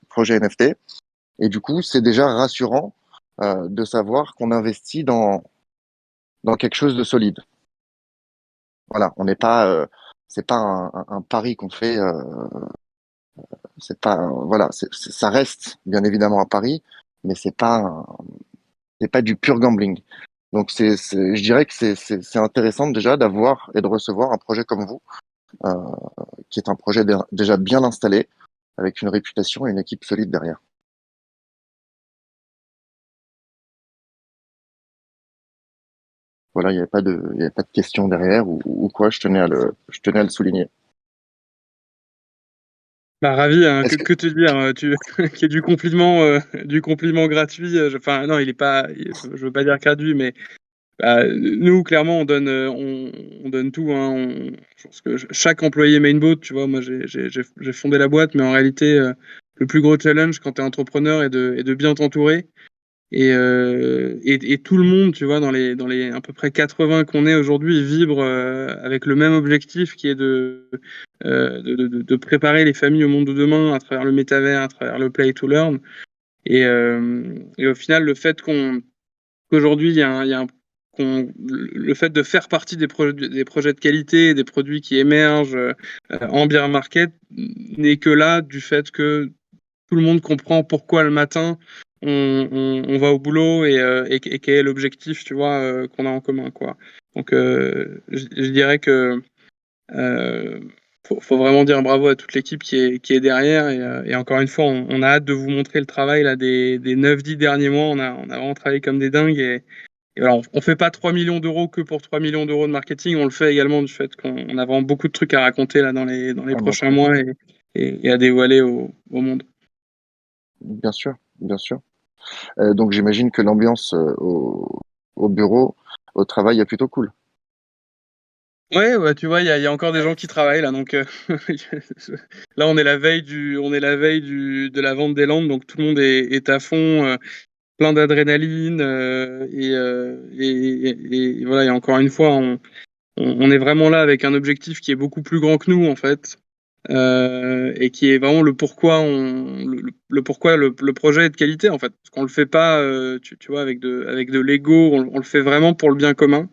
projets NFT. Et du coup, c'est déjà rassurant de savoir qu'on investit dans quelque chose de solide. Voilà, on n'est pas, c'est pas un pari qu'on fait. C'est pas, voilà, ça reste bien évidemment un pari, mais c'est pas du pur gambling. Donc je dirais que c'est intéressant déjà d'avoir et de recevoir un projet comme vous, euh, qui est un projet déjà bien installé, avec une réputation et une équipe solide derrière. Voilà, il y avait pas de question derrière ou quoi. Je tenais à le souligner. Bah, ravi, hein, Est-ce que, que te dire, qu'il y ait du compliment gratuit, enfin non, il est pas, je veux pas dire gratuit, mais bah, nous clairement on donne tout, hein, je pense que chaque employé Mainboat, tu vois, moi j'ai fondé la boîte, mais en réalité le plus gros challenge quand tu es entrepreneur est de bien t'entourer. Et tout le monde, tu vois, dans les à peu près 80 qu'on est aujourd'hui, vibre avec le même objectif qui est de préparer les familles au monde de demain à travers le métavers, à travers le play to learn. Et au final, le fait qu'aujourd'hui, il y a le fait de faire partie des projets de qualité, des produits qui émergent en bear market, n'est que là du fait que tout le monde comprend pourquoi le matin on va au boulot et quel est l'objectif, tu vois, qu'on a en commun, quoi. Donc, je dirais que faut vraiment dire bravo à toute l'équipe qui est derrière et encore une fois, on a hâte de vous montrer le travail là des 9-10 derniers mois. On a vraiment travaillé comme des dingues et voilà, on fait pas 3 millions d'euros que pour 3 millions d'euros de marketing. On le fait également du fait qu'on a vraiment beaucoup de trucs à raconter là dans les ah, bah, prochains mois et à dévoiler au monde. bien sûr, bien sûr. Donc j'imagine que l'ambiance au bureau, au travail est plutôt cool. Ouais, bah, tu vois, il y a encore des gens qui travaillent là, donc là on est la veille de la vente des Landes, donc tout le monde est à fond, plein d'adrénaline, et voilà, et encore une fois, on est vraiment là avec un objectif qui est beaucoup plus grand que nous en fait, et qui est vraiment le pourquoi le projet est de qualité en fait, parce qu'on le fait pas, tu vois, avec de l'ego, on le fait vraiment pour le bien commun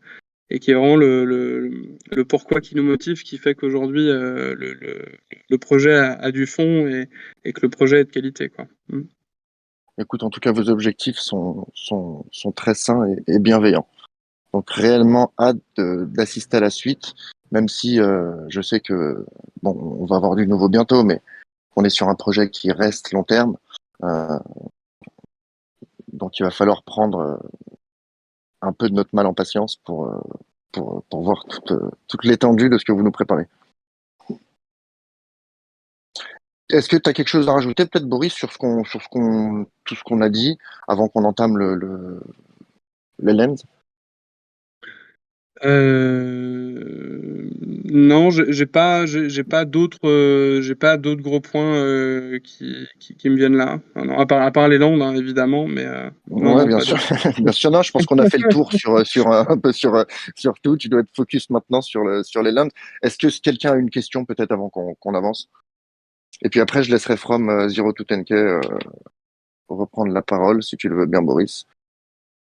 et qui est vraiment le pourquoi qui nous motive, qui fait qu'aujourd'hui le projet a du fond et que le projet est de qualité, quoi. Écoute, en tout cas, vos objectifs sont très sains et bienveillants. Donc réellement hâte d'assister à la suite, même si je sais que bon, on va avoir du nouveau bientôt, mais on est sur un projet qui reste long terme, euh, donc il va falloir prendre un peu de notre mal en patience pour voir toute l'étendue de ce que vous nous préparez. Est-ce que tu as quelque chose à rajouter, peut-être Boris, tout ce qu'on a dit avant qu'on entame les lens? Non, j'ai pas d'autres gros points qui me viennent là. Ah non, à part les Landes, hein, évidemment, mais non, Ouais, non, bien pas sûr, d'autres. bien sûr. Non, je pense qu'on a fait le tour sur un peu sur tout. Tu dois être focus maintenant sur les lands. Est-ce que quelqu'un a une question peut-être avant qu'on avance? Et puis après, je laisserai From Zero to 10K reprendre la parole si tu le veux bien, Boris,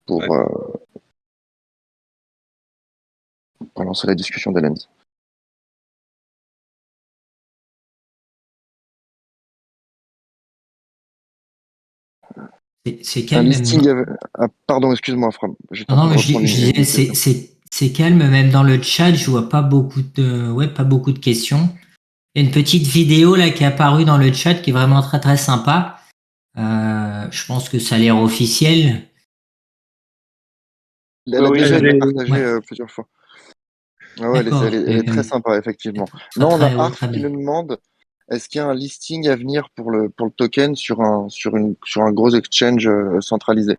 Ouais. pour, euh, pour lancer la discussion des lens. C'est Un calme même. listing. Ah, pardon, excuse-moi, From. J'étais en Non, train de mais reprendre je disais, une question. c'est calme même dans le chat. Je vois pas beaucoup pas beaucoup de questions. Il y a une petite vidéo là qui est apparue dans le chat qui est vraiment très très sympa. Je pense que ça a l'air officiel. Elle a Oui, déjà je été l'ai. partagée Ouais, plusieurs fois. Ah ouais, d'accord. elle est très sympa, effectivement. Très Non, on a très haut, Arf très qui bien. nous demande, est-ce qu'il y a un listing à venir pour le token sur un gros exchange centralisé?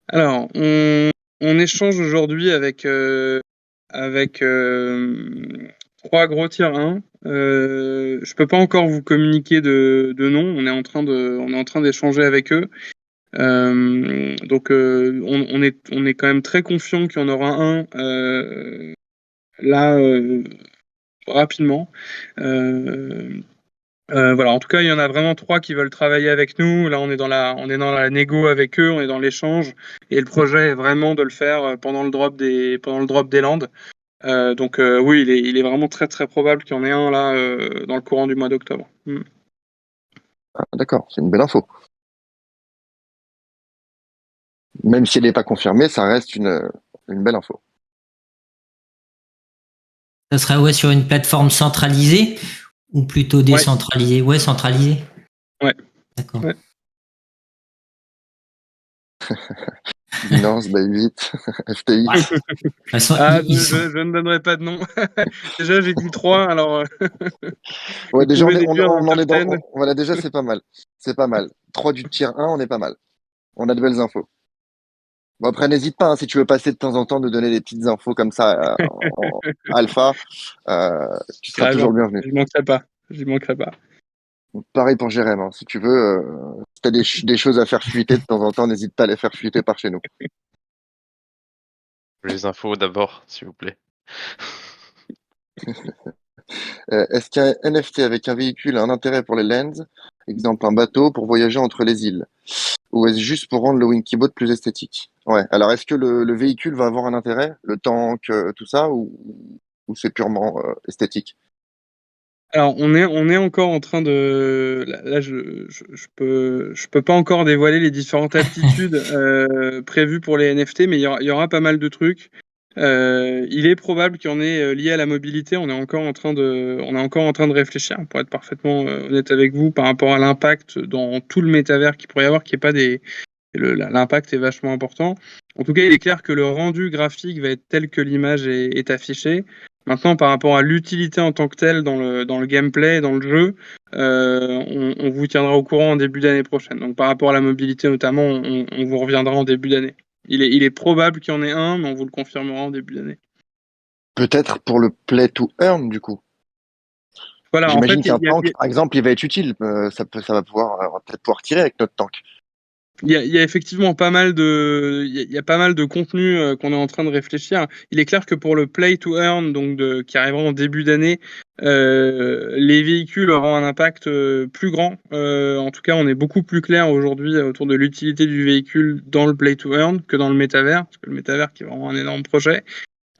Alors, on échange aujourd'hui avec 3 gros tier 1. Je peux pas encore vous communiquer de nom. On est en train d'échanger avec eux. Donc on est quand même très confiant qu'il y en aura un là rapidement. Voilà, en tout cas, il y en a vraiment 3 qui veulent travailler avec nous. Là, on est dans la négo avec eux, on est dans l'échange, et le projet est vraiment de le faire pendant le drop des Landes. Donc oui, il est vraiment très très probable qu'il y en ait un là dans le courant du mois d'octobre. Ah, d'accord, c'est une belle info. Même si elle n'est pas confirmée, ça reste une belle info. Ça serait sur une plateforme centralisée ou plutôt décentralisée? Ouais, centralisée. Ouais. D'accord. Ouais. Binance, Bybit, FTI. Je ne donnerai pas de nom. Déjà, j'ai dit 3, alors. Ouais, déjà, pouvez déduire on en est certaines. voilà, déjà, c'est pas mal. C'est pas mal. 3 du tier 1, on est pas mal. On a de belles infos. Bon, après, n'hésite pas, hein, si tu veux passer de temps en temps, de donner des petites infos comme ça en alpha, tu seras toujours le bienvenu. J'y manquerai pas. Pareil pour Jérém, hein, si tu veux, si tu as des choses à faire fuiter de temps en temps, n'hésite pas à les faire fuiter par chez nous. Les infos d'abord, s'il vous plaît. Est-ce qu'un NFT avec un véhicule a un intérêt pour les lands, exemple un bateau pour voyager entre les îles, ou est-ce juste pour rendre le Winkybot plus esthétique? Ouais. Alors est-ce que le véhicule va avoir un intérêt, le tank, tout ça, ou c'est purement esthétique? Alors, on est encore en train de. Là, je peux pas encore dévoiler les différentes aptitudes prévues pour les NFT, mais il y aura pas mal de trucs. Il est probable qu'il y en ait lié à la mobilité. On est encore en train de réfléchir, pour être parfaitement honnête avec vous, par rapport à l'impact dans tout le métavers qu'il pourrait y avoir, l'impact est vachement important. En tout cas, il est clair que le rendu graphique va être tel que l'image est affichée. Maintenant, par rapport à l'utilité en tant que telle dans le gameplay, dans le jeu, on vous tiendra au courant en début d'année prochaine. Donc par rapport à la mobilité notamment, on vous reviendra en début d'année. Il est probable qu'il y en ait un, mais on vous le confirmera en début d'année. Peut-être pour le play to earn, du coup. Voilà, J'imagine en fait, qu'un tank, par exemple, il va être utile. Ça va on va peut-être pouvoir tirer avec notre tank. Il y a effectivement pas mal de contenu qu'on est en train de réfléchir. Il est clair que pour le play to earn, donc qui arrivera en début d'année, les véhicules auront un impact plus grand. En tout cas, on est beaucoup plus clair aujourd'hui autour de l'utilité du véhicule dans le play to earn que dans le métavers, parce que le métavers qui est vraiment un énorme projet.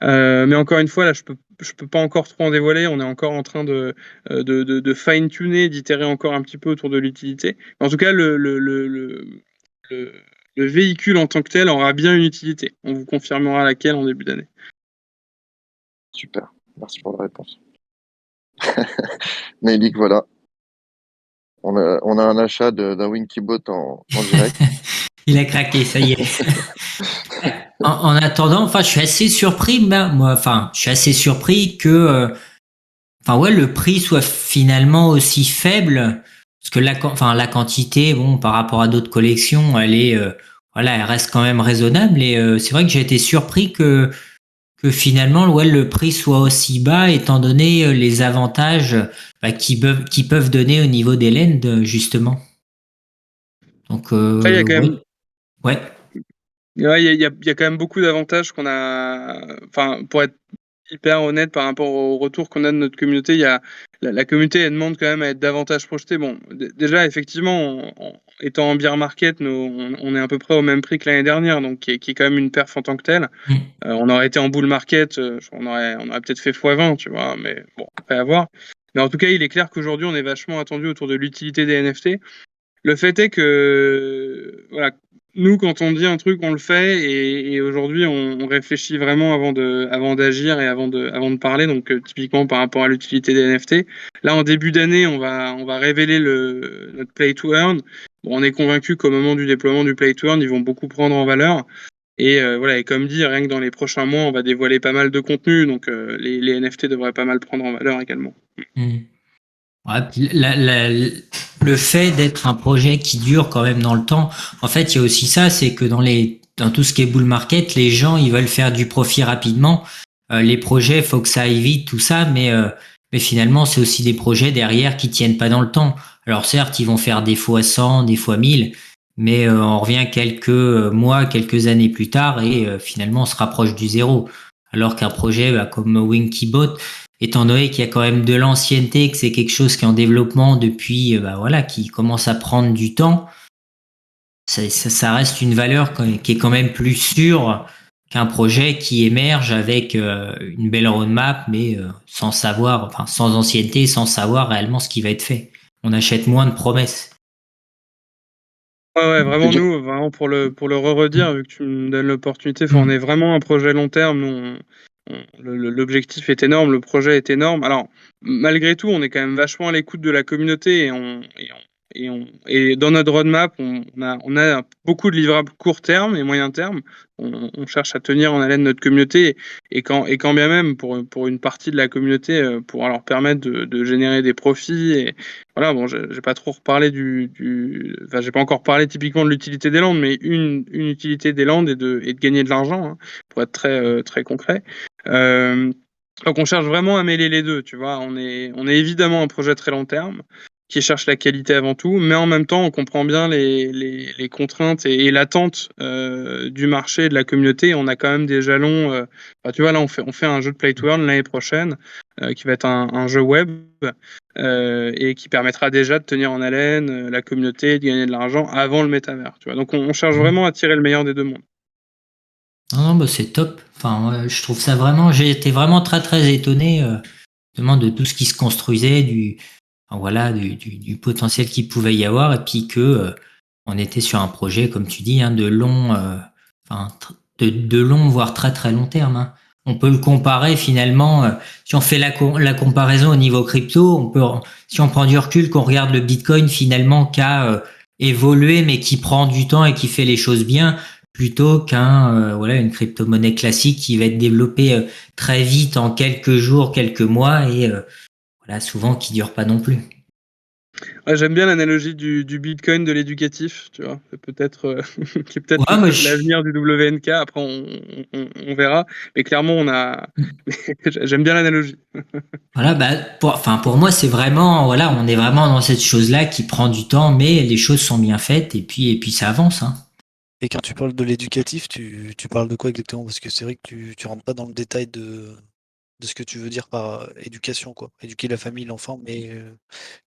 Mais encore une fois, là, je peux pas encore trop en dévoiler. On est encore en train de fine-tuner, d'itérer encore un petit peu autour de l'utilité. En tout cas, le véhicule en tant que tel aura bien une utilité. On vous confirmera laquelle en début d'année. Super, merci pour la réponse. Naïlik, voilà. On a un achat d'un Winkybot en direct. Il a craqué, ça y est. En attendant, je suis assez surpris, je suis assez surpris que, le prix soit finalement aussi faible. Parce que la quantité, par rapport à d'autres collections, elle reste quand même raisonnable. Et c'est vrai que j'ai été surpris que finalement, le prix soit aussi bas, étant donné les avantages qu'ils peuvent donner au niveau des lends, justement. Donc, il y a quand même. Ouais. Ouais, il y a quand même beaucoup d'avantages qu'on a. Enfin, pour être hyper honnête par rapport au retour qu'on a de notre communauté, la communauté elle demande quand même à être davantage projetée. Bon, déjà effectivement, étant en bear market, on est à peu près au même prix que l'année dernière, donc qui est quand même une perf en tant que telle. On aurait été en bull market, on aurait peut-être fait x20, tu vois, mais bon, après à voir. Mais en tout cas, il est clair qu'aujourd'hui, on est vachement attendu autour de l'utilité des NFT. Le fait est que, voilà, nous, quand on dit un truc, on le fait, et aujourd'hui, on réfléchit vraiment avant d'agir et avant de parler. Donc, typiquement par rapport à l'utilité des NFT. Là, en début d'année, on va révéler notre play to earn. Bon, on est convaincu qu'au moment du déploiement du play to earn, ils vont beaucoup prendre en valeur. Et voilà, et comme dit, rien que dans les prochains mois, on va dévoiler pas mal de contenu. Donc, les NFT devraient pas mal prendre en valeur également. Ouais, le fait d'être un projet qui dure quand même dans le temps, en fait, il y a aussi ça, c'est que dans tout ce qui est bull market, les gens, ils veulent faire du profit rapidement. les projets, faut que ça aille vite, tout ça, mais finalement, c'est aussi des projets derrière qui tiennent pas dans le temps. Alors certes, ils vont faire des fois 100, des fois 1000, mais on revient quelques mois, quelques années plus tard et finalement, on se rapproche du zéro. Alors qu'un projet comme Winkybot, étant donné qu'il y a quand même de l'ancienneté, que c'est quelque chose qui est en développement depuis, voilà, qui commence à prendre du temps, ça reste une valeur qui est quand même plus sûre qu'un projet qui émerge avec une belle roadmap, mais sans savoir, enfin sans ancienneté, sans savoir réellement ce qui va être fait. On achète moins de promesses. Ouais, vraiment, nous, vraiment pour le redire, vu que tu me donnes l'opportunité, on est vraiment un projet long terme. Nous, l'objectif est énorme, le projet est énorme. Alors, malgré tout, on est quand même vachement à l'écoute de la communauté et dans notre roadmap, on a beaucoup de livrables court terme et moyen terme. On cherche à tenir en haleine notre communauté et quand bien même pour une partie de la communauté, pour leur permettre de générer des profits. Et voilà, bon, j'ai pas trop reparlé enfin, j'ai pas encore parlé typiquement de l'utilité des landes, mais une utilité des landes est de gagner de l'argent, hein, pour être très concret. Donc on cherche vraiment à mêler les deux, tu vois. On est évidemment un projet très long terme qui cherche la qualité avant tout, mais en même temps on comprend bien les contraintes et l'attente du marché et de la communauté. On a quand même des jalons. Tu vois, là on fait un jeu de Play to Earn l'année prochaine qui va être un jeu web et qui permettra déjà de tenir en haleine la communauté, de gagner de l'argent avant le métavers. Tu vois, donc on cherche vraiment à tirer le meilleur des deux mondes. Non, c'est top. Enfin, je trouve ça vraiment. J'ai été vraiment très étonné de tout ce qui se construisait, voilà, du potentiel qu'il pouvait y avoir, et puis que on était sur un projet, comme tu dis, hein, de long, de long, voire très long terme. Hein. On peut le comparer finalement. Si on fait la comparaison au niveau crypto, si on prend du recul, qu'on regarde le Bitcoin finalement qui a évolué, mais qui prend du temps et qui fait les choses bien, plutôt voilà, une crypto-monnaie classique qui va être développée très vite en quelques jours, quelques mois et voilà, souvent qui dure pas non plus. Ouais, j'aime bien l'analogie du Bitcoin de l'éducatif, tu vois, peut-être qui est peut-être l'avenir du WNK. Après, on verra, mais clairement, j'aime bien l'analogie. Voilà, pour moi, c'est vraiment, voilà, on est vraiment dans cette chose-là qui prend du temps, mais les choses sont bien faites et puis ça avance. Hein. Et quand tu parles de l'éducatif, tu parles de quoi exactement? Parce que c'est vrai que tu rentres pas dans le détail de ce que tu veux dire par éducation, quoi. Éduquer la famille, l'enfant, mais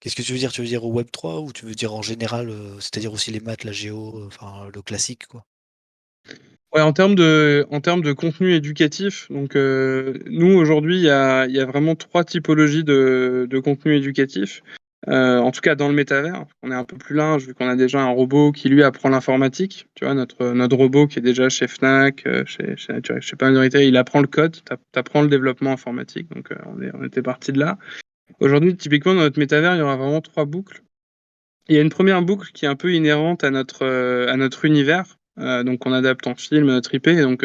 qu'est-ce que tu veux dire? Tu veux dire au Web 3 ou tu veux dire en général, c'est-à-dire aussi les maths, la géo, enfin le classique, quoi? Ouais, en termes de contenu éducatif, donc nous aujourd'hui, il y a vraiment 3 typologies de contenu éducatif. En tout cas dans le métavers, on est un peu plus large vu qu'on a déjà un robot qui lui apprend l'informatique. Tu vois, notre robot qui est déjà chez Fnac, chez Nature, je sais pas, Retail, il apprend le code, t'apprends le développement informatique. Donc on était parti de là. Aujourd'hui, typiquement dans notre métavers, il y aura vraiment 3 boucles. Il y a une première boucle qui est un peu inhérente à notre univers, donc on adapte en film notre IP. Donc,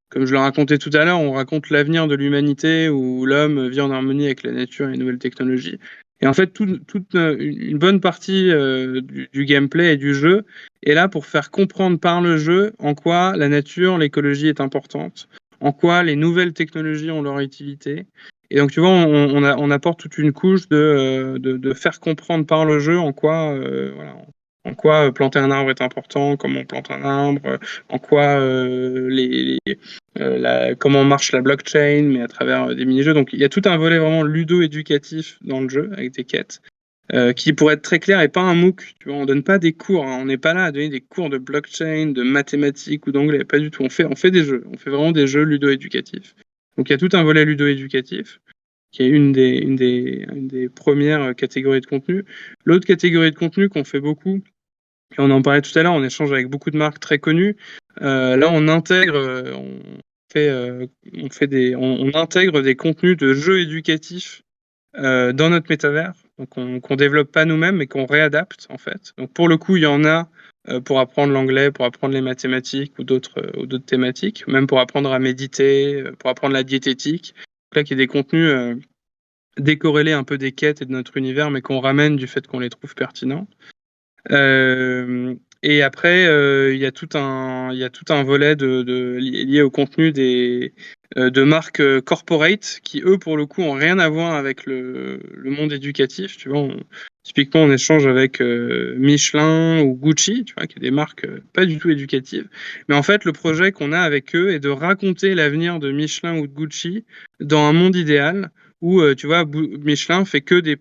comme je le racontais tout à l'heure, on raconte l'avenir de l'humanité où l'homme vit en harmonie avec la nature et les nouvelles technologies. Et en fait, une bonne partie du gameplay et du jeu est là pour faire comprendre par le jeu en quoi la nature, l'écologie est importante, en quoi les nouvelles technologies ont leur utilité. Et donc, tu vois, on apporte toute une couche de faire comprendre par le jeu en quoi, voilà, en quoi planter un arbre est important, comment on plante un arbre, en quoi comment marche la blockchain, mais à travers des mini-jeux. Donc, il y a tout un volet vraiment ludo-éducatif dans le jeu, avec des quêtes, qui, pour être très clair, est pas un MOOC. Tu vois, on donne pas des cours, hein. On n'est pas là à donner des cours de blockchain, de mathématiques ou d'anglais, pas du tout. On fait des jeux. On fait vraiment des jeux ludo-éducatifs. Donc, il y a tout un volet ludo-éducatif qui est une des premières catégories de contenu. L'autre catégorie de contenu qu'on fait beaucoup, et on en parlait tout à l'heure, on échange avec beaucoup de marques très connues. Là, on intègre, on intègre des contenus de jeux éducatifs dans notre métavers, donc qu'on développe pas nous-mêmes, mais qu'on réadapte en fait. Donc pour le coup, il y en a pour apprendre l'anglais, pour apprendre les mathématiques ou d'autres thématiques, même pour apprendre à méditer, pour apprendre la diététique. Donc là, qu'il y a des contenus décorrélés un peu des quêtes et de notre univers, mais qu'on ramène du fait qu'on les trouve pertinents. Et après, il y a tout un volet lié au contenu de marques corporate qui, eux, pour le coup, ont rien à voir avec le monde éducatif. Tu vois, typiquement, on échange avec Michelin ou Gucci, tu vois, qui est des marques pas du tout éducatives. Mais en fait, le projet qu'on a avec eux est de raconter l'avenir de Michelin ou de Gucci dans un monde idéal où, tu vois, Michelin fait que des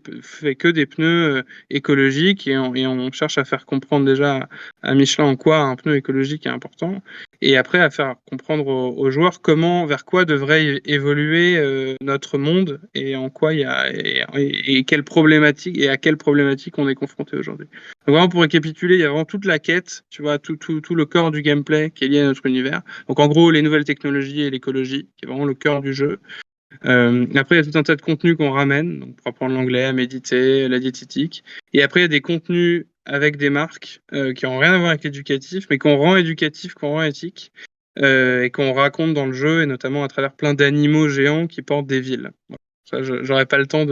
pneus écologiques et on cherche à faire comprendre déjà à Michelin en quoi un pneu écologique est important, et après à faire comprendre aux joueurs vers quoi devrait évoluer notre monde et en quoi il y a et quelles problématiques et à quelles problématiques on est confronté aujourd'hui. Donc vraiment pour récapituler, il y a vraiment toute la quête, tu vois, tout le corps du gameplay qui est lié à notre univers. Donc en gros les nouvelles technologies et l'écologie, qui est vraiment le cœur du jeu. Après, il y a tout un tas de contenus qu'on ramène, donc pour apprendre l'anglais, à méditer, la diététique. Et après, il y a des contenus avec des marques qui n'ont rien à voir avec l'éducatif, mais qu'on rend éducatif, qu'on rend éthique, et qu'on raconte dans le jeu, et notamment à travers plein d'animaux géants qui portent des villes. Voilà. Ça, j'aurais pas le temps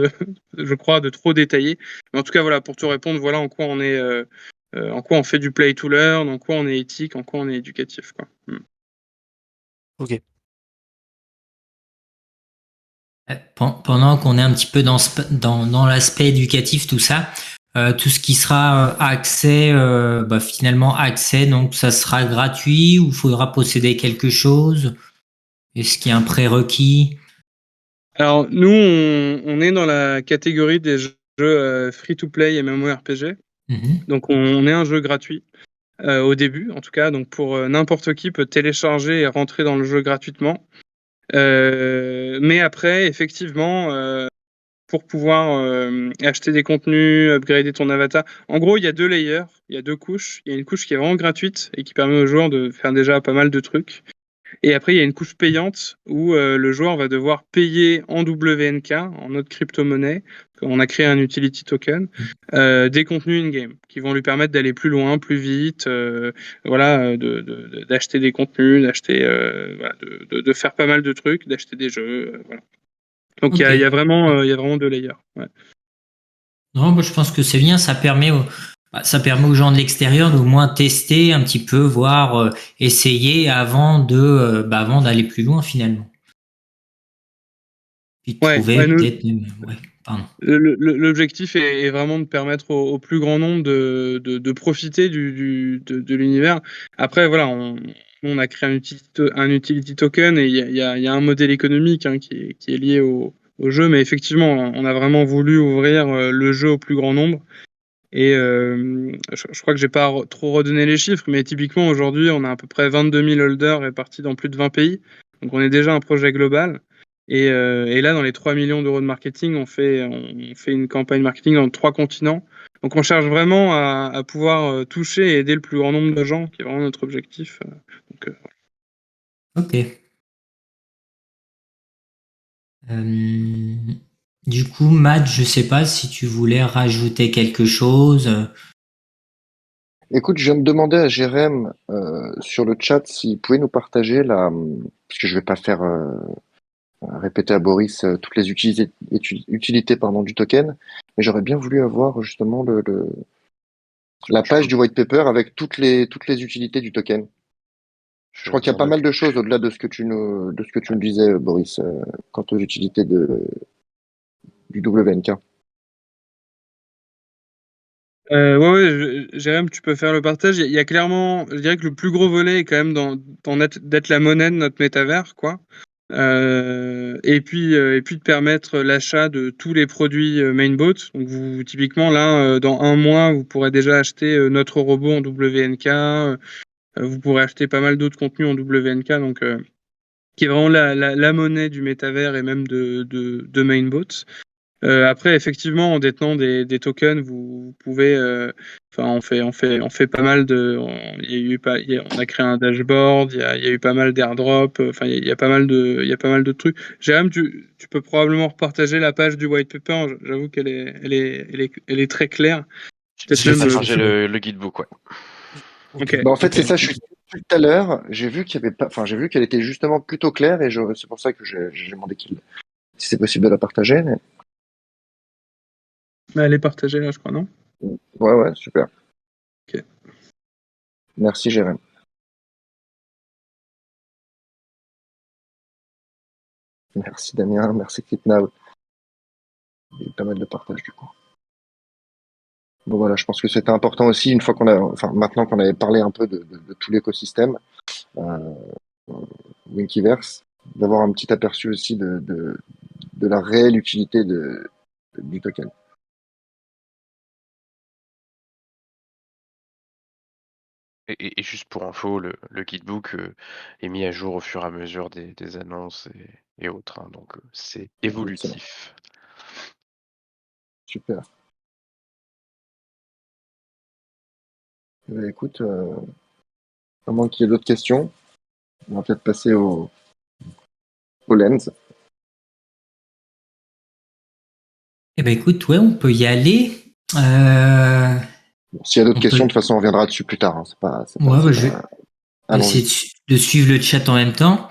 je crois, de trop détailler. Mais en tout cas, voilà, pour te répondre, voilà en quoi on est, en quoi on fait du play to learn, en quoi on est éthique, en quoi on est éducatif, quoi. Ok. Pendant qu'on est un petit peu dans l'aspect éducatif, tout ça, tout ce qui sera accès, finalement accès, donc ça sera gratuit ou faudra posséder quelque chose? Est-ce qu'il y a un prérequis? Alors, nous, on est dans la catégorie des jeux free-to-play et MMORPG. Donc, on est un jeu gratuit au début, en tout cas. Donc, pour n'importe qui peut télécharger et rentrer dans le jeu gratuitement. Mais après, effectivement, pour pouvoir acheter des contenus, upgrader ton avatar. En gros, il y a 2 layers, il y a 2 couches. Il y a une couche qui est vraiment gratuite et qui permet aux joueurs de faire déjà pas mal de trucs. Et après, il y a une couche payante où le joueur va devoir payer en WNK, en notre crypto-monnaie. On a créé un utility token, des contenus in-game qui vont lui permettre d'aller plus loin, plus vite, d'acheter des contenus, de faire pas mal de trucs, d'acheter des jeux. Voilà. Donc il y a vraiment 2 layers. Ouais. Non, moi, je pense que c'est bien, ça permet aux gens de l'extérieur d'au moins tester un petit peu, voir, essayer avant d'aller plus loin finalement. Puis de trouver peut-être. Ouais, pardon. L'objectif est vraiment de permettre au plus grand nombre de profiter de l'univers. Après, voilà, on a créé un utility token et il y a un modèle économique qui est lié au jeu, mais effectivement, on a vraiment voulu ouvrir le jeu au plus grand nombre. Et je crois que j'ai pas trop redonné les chiffres, mais typiquement aujourd'hui, on a à peu près 22 000 holders répartis dans plus de 20 pays. Donc on est déjà un projet global. Et là, dans les 3 millions d'euros de marketing, on fait une campagne marketing dans 3 continents. Donc on cherche vraiment à pouvoir toucher et aider le plus grand nombre de gens, qui est vraiment notre objectif. Ok. Du coup, Matt, je sais pas si tu voulais rajouter quelque chose. Écoute, je viens de demander à Jérém sur le chat s'il pouvait nous partager parce que je vais pas faire répéter à Boris toutes les utilités du token, mais j'aurais bien voulu avoir justement la page du white paper avec toutes les utilités du token. Je crois qu'il y a pas mal de choses au-delà de ce que tu nous disais, Boris, quant aux utilités du WNK. Jérém, tu peux faire le partage. Il y a clairement, je dirais que le plus gros volet est quand même d'être la monnaie de notre métavers, quoi. Et puis de permettre l'achat de tous les produits Mainbot. Donc typiquement là, dans un mois, vous pourrez déjà acheter notre robot en WNK. Vous pourrez acheter pas mal d'autres contenus en WNK, donc qui est vraiment la monnaie du métavers et même de Mainbot. Après, effectivement, en détenant des tokens, vous pouvez, on fait pas mal on a créé un dashboard, il y a eu pas mal d'airdrops, il y a pas mal de trucs. Jérém, tu peux probablement repartager la page du white paper. J'avoue qu'elle est très claire. Peut-être même changer le guidebook, ouais. Okay. En fait, c'est ça. Je suis tout à l'heure. J'ai vu j'ai vu qu'elle était justement plutôt claire et c'est pour ça que j'ai demandé si c'est possible de la partager. Elle est partagée là, je crois, non? Ouais, super. Ok. Merci, Jérém. Merci, Damien. Merci, Kitnao. Il y a eu pas mal de partage, du coup. Bon, voilà, je pense que c'était important aussi, une fois maintenant qu'on avait parlé un peu de tout l'écosystème, euh, Winkiverse, d'avoir un petit aperçu aussi de la réelle utilité du token. Et juste pour info, le guidebook est mis à jour au fur et à mesure des annonces et autres, hein, donc c'est évolutif. Super. Écoute, à moins qu'il y ait d'autres questions, on va peut-être passer au lens. Eh ben écoute, ouais, on peut y aller. Euh, Bon, s'il y a d'autres on questions, peut... de toute façon, on reviendra dessus plus tard. Hein. Ouais, bah, je vais essayer Allons-y. de suivre le chat en même temps.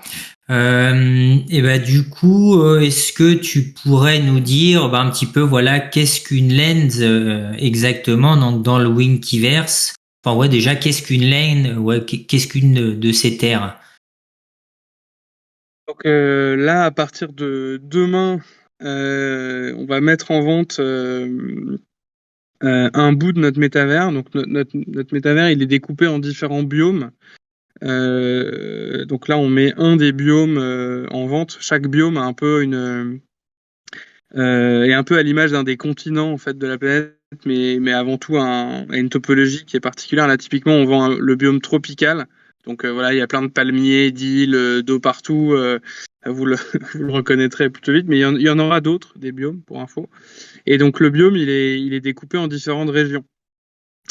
Et ben du coup, est-ce que tu pourrais nous dire un petit peu, voilà, qu'est-ce qu'une lens exactement donc dans le Winkiverse? Enfin ouais, déjà, qu'est-ce qu'une lens? Ouais, qu'est-ce qu'une de ces terres? Donc là, à partir de demain, on va mettre en vente un bout de notre métavers. Donc notre métavers, il est découpé en différents biomes. Donc là, on met un des biomes en vente. Chaque biome a un peu est un peu à l'image d'un des continents en fait de la planète, mais avant tout a une topologie qui est particulière. Là, typiquement, on vend le biome tropical. Donc voilà, il y a plein de palmiers, d'îles, d'eau partout. Vous le, vous le reconnaîtrez plutôt vite, mais il y en aura d'autres, des biomes, pour info. Et donc le biome, il est découpé en différentes régions.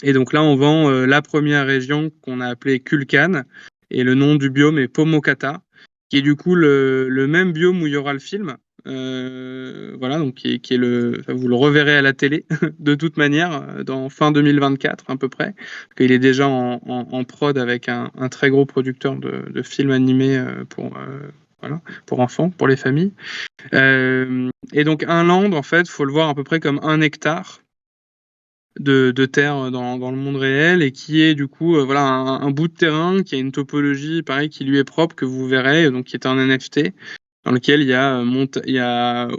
Et donc là, on vend la première région qu'on a appelée Kulkan, et le nom du biome est Pomokata, qui est du coup le même biome où il y aura le film. Voilà, donc qui est vous le reverrez à la télé de toute manière dans fin 2024 à peu près. Il est déjà en prod avec un très gros producteur de films animés voilà, pour enfants, pour les familles. Et donc un land, en fait, faut le voir à peu près comme 1 hectare de terre dans le monde réel et qui est du coup voilà un bout de terrain qui a une topologie pareil qui lui est propre que vous verrez donc qui est un NFT dans lequel il y a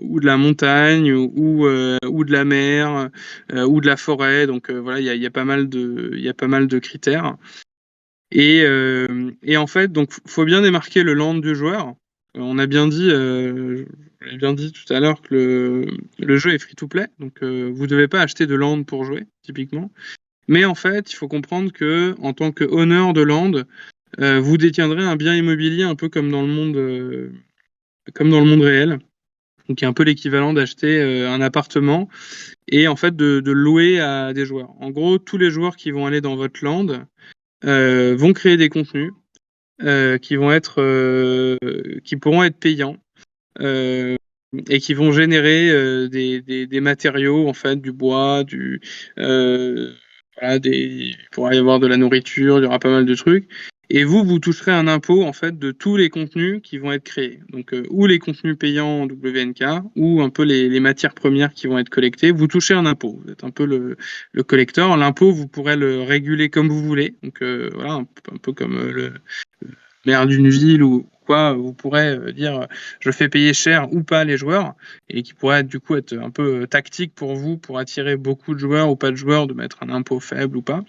ou de la montagne ou de la mer ou de la forêt donc voilà il y a pas mal de critères et en fait donc faut bien démarquer le land du joueur. On a bien dit j'ai bien dit tout à l'heure que le jeu est free to play donc vous devez pas acheter de land pour jouer typiquement. Mais en fait, il faut comprendre que en tant que owner de land, vous détiendrez un bien immobilier un peu comme dans le monde réel. Donc, il y a un peu l'équivalent d'acheter un appartement et en fait de louer à des joueurs. En gros, tous les joueurs qui vont aller dans votre land vont créer des contenus qui pourront être payants. Et qui vont générer des matériaux en fait du bois voilà, il pourra y avoir de la nourriture, il y aura pas mal de trucs et vous toucherez un impôt en fait de tous les contenus qui vont être créés donc ou les contenus payants en WNK ou un peu les matières premières qui vont être collectées vous touchez un impôt vous êtes un peu le collecteur l'impôt vous pourrez le réguler comme vous voulez donc voilà un peu comme le maire d'une ville ou quoi, vous pourrez dire je fais payer cher ou pas les joueurs et qui pourrait du coup être un peu tactique pour vous pour attirer beaucoup de joueurs ou pas de joueurs de mettre un impôt faible ou pas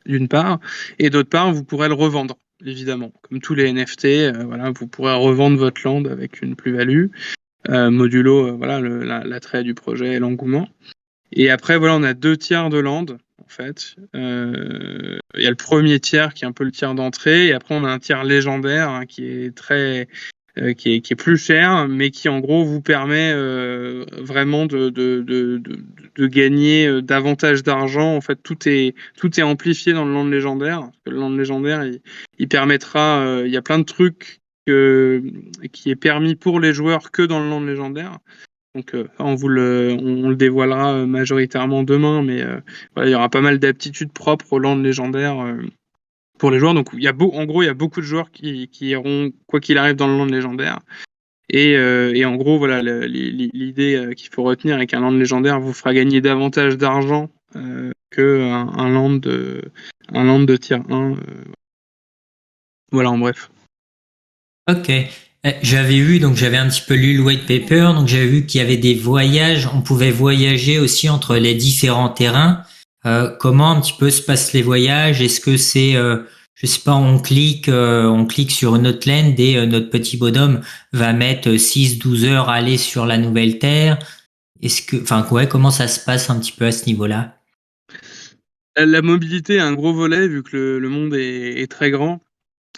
d'une part et d'autre part vous pourrez le revendre évidemment comme tous les NFT voilà vous pourrez revendre votre land avec une plus-value modulo voilà l'attrait du projet et l'engouement et après, voilà, on a 2 tiers de land, en fait. Il y a le premier tiers qui est un peu le tiers d'entrée, et après on a un tiers légendaire hein, qui est qui est plus cher, mais qui en gros vous permet vraiment de gagner davantage d'argent. En fait, tout est amplifié dans le land légendaire. Parce que le land légendaire, il permettra, il y a plein de trucs qui est permis pour les joueurs que dans le land légendaire. Donc on le dévoilera majoritairement demain, mais voilà, il y aura pas mal d'aptitudes propres au land légendaire pour les joueurs. Donc en gros, il y a beaucoup de joueurs qui iront, quoi qu'il arrive, dans le land légendaire. Et en gros, voilà, l'idée qu'il faut retenir avec un land légendaire vous fera gagner davantage d'argent que un land de tier 1. Voilà, en bref. Ok. J'avais vu, donc j'avais un petit peu lu le white paper, donc j'avais vu qu'il y avait des voyages, on pouvait voyager aussi entre les différents terrains. Comment un petit peu se passent les voyages? Est-ce que c'est, je sais pas, on clique sur une autre land et notre petit bonhomme va mettre 6-12 heures à aller sur la nouvelle terre? Est-ce que, enfin, ouais, comment ça se passe un petit peu à ce niveau-là? La mobilité a un gros volet vu que le monde est très grand.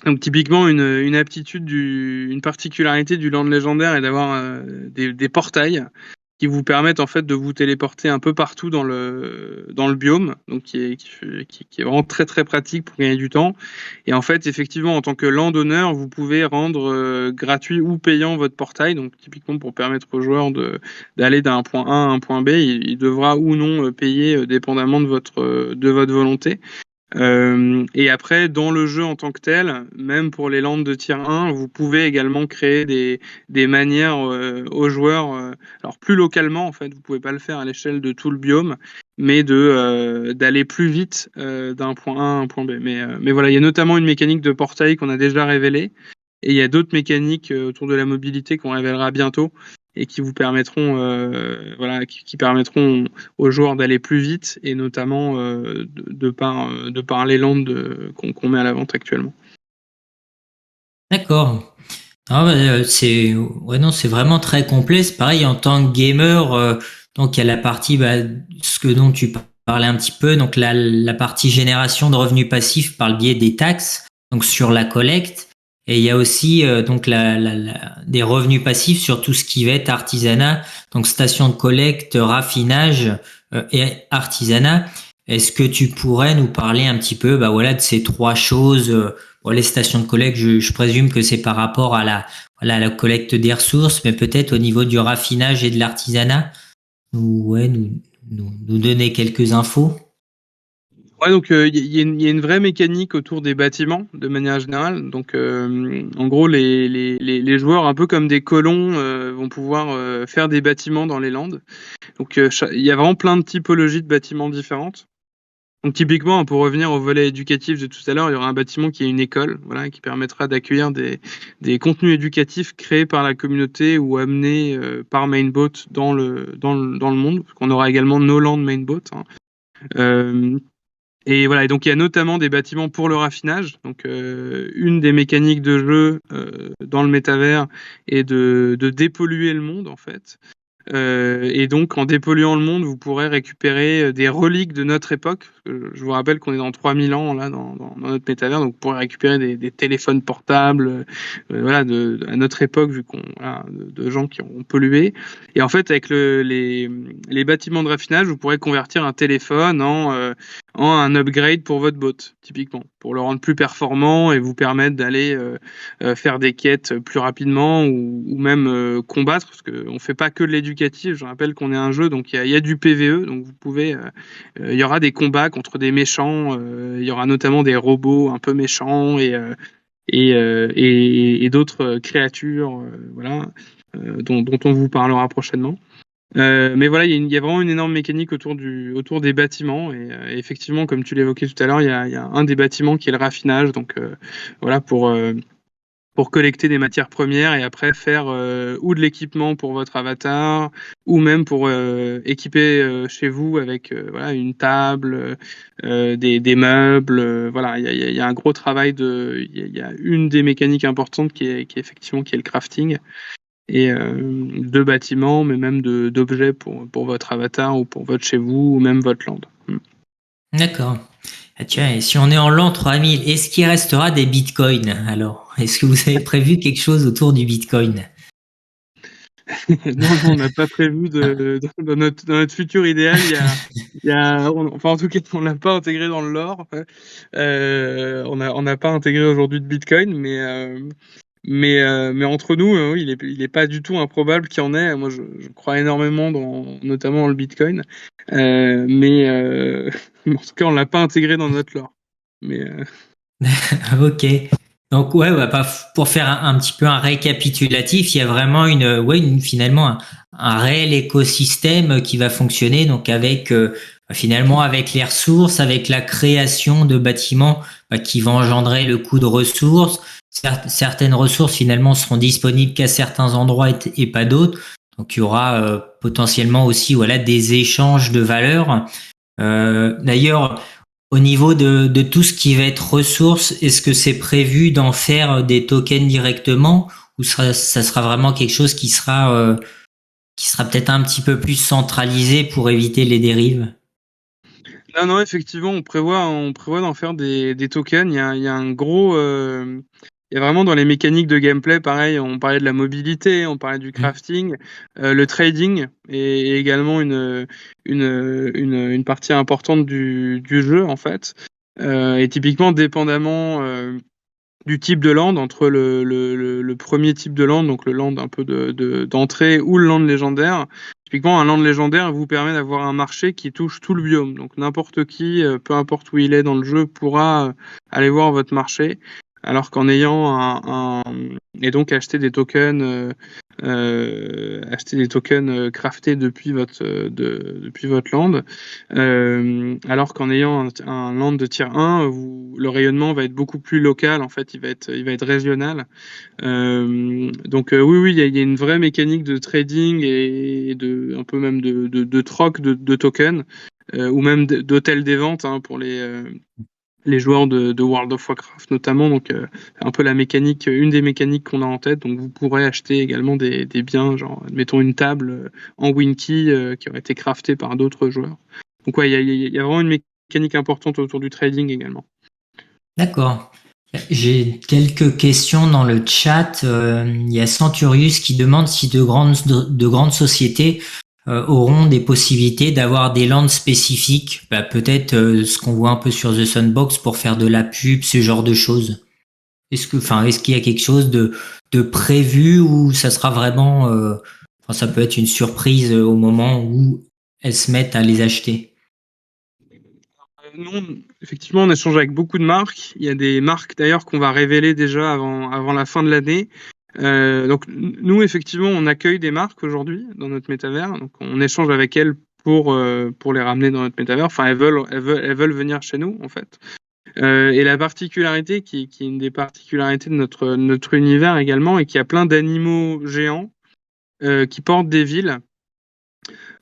Donc typiquement une aptitude une particularité du land légendaire est d'avoir des portails qui vous permettent en fait de vous téléporter un peu partout dans le biome, donc qui est vraiment très très pratique pour gagner du temps. Et en fait effectivement en tant que landowner vous pouvez rendre gratuit ou payant votre portail, donc typiquement pour permettre aux joueurs d'aller d'un point A à un point B, il devra ou non payer dépendamment de votre volonté. Et après, dans le jeu en tant que tel, même pour les landes de tier 1, vous pouvez également créer des manières aux joueurs, alors plus localement en fait, vous pouvez pas le faire à l'échelle de tout le biome, mais d'aller plus vite d'un point A à un point B. Mais voilà, il y a notamment une mécanique de portail qu'on a déjà révélée, et il y a d'autres mécaniques autour de la mobilité qu'on révélera bientôt et qui vous permettront, qui permettront aux joueurs d'aller plus vite et notamment de par les landes qu'on met à la vente actuellement. D'accord. Ah ouais, c'est vraiment très complet. C'est pareil en tant que gamer. Donc il y a la partie, ce dont tu parlais un petit peu, donc la partie génération de revenus passifs par le biais des taxes, donc sur la collecte. Et il y a aussi donc des revenus passifs sur tout ce qui va être artisanat, donc station de collecte, raffinage et artisanat. Est-ce que tu pourrais nous parler un petit peu, de ces trois choses? Les stations de collecte, je présume que c'est par rapport à la collecte des ressources, mais peut-être au niveau du raffinage et de l'artisanat, nous donner quelques infos. Ouais, donc il y a une vraie mécanique autour des bâtiments de manière générale. Donc en gros, les joueurs, un peu comme des colons, vont pouvoir faire des bâtiments dans les landes. Donc il y a vraiment plein de typologies de bâtiments différentes. Donc typiquement, pour revenir au volet éducatif de tout à l'heure, il y aura un bâtiment qui est une école, voilà, qui permettra d'accueillir des contenus éducatifs créés par la communauté ou amenés par Mainboat dans le monde. On aura également No Land Mainboat. Et voilà, et donc il y a notamment des bâtiments pour le raffinage. Donc une des mécaniques de jeu dans le métavers est de dépolluer le monde en fait. Et donc en dépolluant le monde, vous pourrez récupérer des reliques de notre époque. Je vous rappelle qu'on est dans 3000 ans là dans notre métavers, donc vous pourrez récupérer des téléphones portables, à notre époque vu de gens qui ont pollué. Et en fait avec les bâtiments de raffinage, vous pourrez convertir un téléphone en un upgrade pour votre bot, typiquement, pour le rendre plus performant et vous permettre d'aller faire des quêtes plus rapidement ou même combattre, parce qu'on fait pas que de l'éducatif. Je rappelle qu'on est un jeu, donc il y a du PVE, donc vous pouvez, il y aura des combats contre des méchants, il y aura notamment des robots un peu méchants et d'autres créatures, dont on vous parlera prochainement. Mais voilà, il y a vraiment une énorme mécanique autour des bâtiments et effectivement, comme tu l'évoquais tout à l'heure, il y a un des bâtiments qui est le raffinage, donc pour collecter des matières premières et après faire ou de l'équipement pour votre avatar ou même pour équiper chez vous avec une table, des meubles. Voilà, il y a un gros travail il y a une des mécaniques importantes qui est effectivement le crafting. Et de bâtiments, mais même d'objets pour votre avatar ou pour votre chez vous ou même votre land. D'accord. Ah tiens, et si on est en l'an 3000, est-ce qu'il restera des bitcoins alors? Est-ce que vous avez prévu quelque chose autour du bitcoin? Non, on n'a pas prévu dans notre futur idéal. Enfin en tout cas, on l'a pas intégré dans le lore. On n'a pas intégré aujourd'hui de bitcoin, mais entre nous, oui, il est pas du tout improbable qu'il y en ait. Moi, je crois énormément notamment dans le Bitcoin, mais en tout cas, on l'a pas intégré dans notre lore. Mais Ok. Donc pour faire un petit peu un récapitulatif, il y a vraiment finalement un réel écosystème qui va fonctionner, donc avec finalement avec les ressources, avec la création de bâtiments qui vont engendrer le coût de ressources. Certaines ressources finalement seront disponibles qu'à certains endroits et pas d'autres. Donc il y aura potentiellement aussi voilà des échanges de valeurs. D'ailleurs, au niveau de tout ce qui va être ressources, est-ce que c'est prévu d'en faire des tokens directement ou ça sera vraiment quelque chose qui sera peut-être un petit peu plus centralisé pour éviter les dérives? Non, effectivement, on prévoit d'en faire des tokens. Il y a un gros, il y a vraiment dans les mécaniques de gameplay, pareil, on parlait de la mobilité, on parlait du crafting, le trading est également une partie importante du jeu, en fait. Et typiquement, dépendamment du type de land, entre le premier type de land, donc le land un peu d'entrée, ou le land légendaire. Typiquement, un land légendaire vous permet d'avoir un marché qui touche tout le biome. Donc n'importe qui, peu importe où il est dans le jeu, pourra aller voir votre marché. Alors qu'en ayant et donc acheter des tokens, craftés depuis votre land. Alors qu'en ayant un land de tier 1, le rayonnement va être beaucoup plus local. En fait, il va être régional. Oui, il y a une vraie mécanique de trading et un peu même de troc de tokens, ou même d'hôtel des ventes, hein, pour les joueurs de World of Warcraft notamment. Donc un peu une des mécaniques qu'on a en tête. Donc vous pourrez acheter également des biens, genre mettons une table en Winky qui aurait été craftée par d'autres joueurs. Donc ouais, il y a vraiment une mécanique importante autour du trading également. D'accord. J'ai quelques questions dans le chat. Il y a Centurius qui demande si de grandes sociétés auront des possibilités d'avoir des lands spécifiques, peut-être ce qu'on voit un peu sur The Sandbox pour faire de la pub, ce genre de choses. Est-ce qu'il y a quelque chose de prévu ou ça sera vraiment, ça peut être une surprise au moment où elles se mettent à les acheter? Non, effectivement, on échange avec beaucoup de marques. Il y a des marques d'ailleurs qu'on va révéler déjà avant la fin de l'année. Donc nous, effectivement, on accueille des marques aujourd'hui dans notre métavers. Donc on échange avec elles pour les ramener dans notre métavers. Enfin, elles veulent venir chez nous, en fait. Et la particularité qui est une des particularités de notre univers également, et qu'il y a plein d'animaux géants qui portent des villes.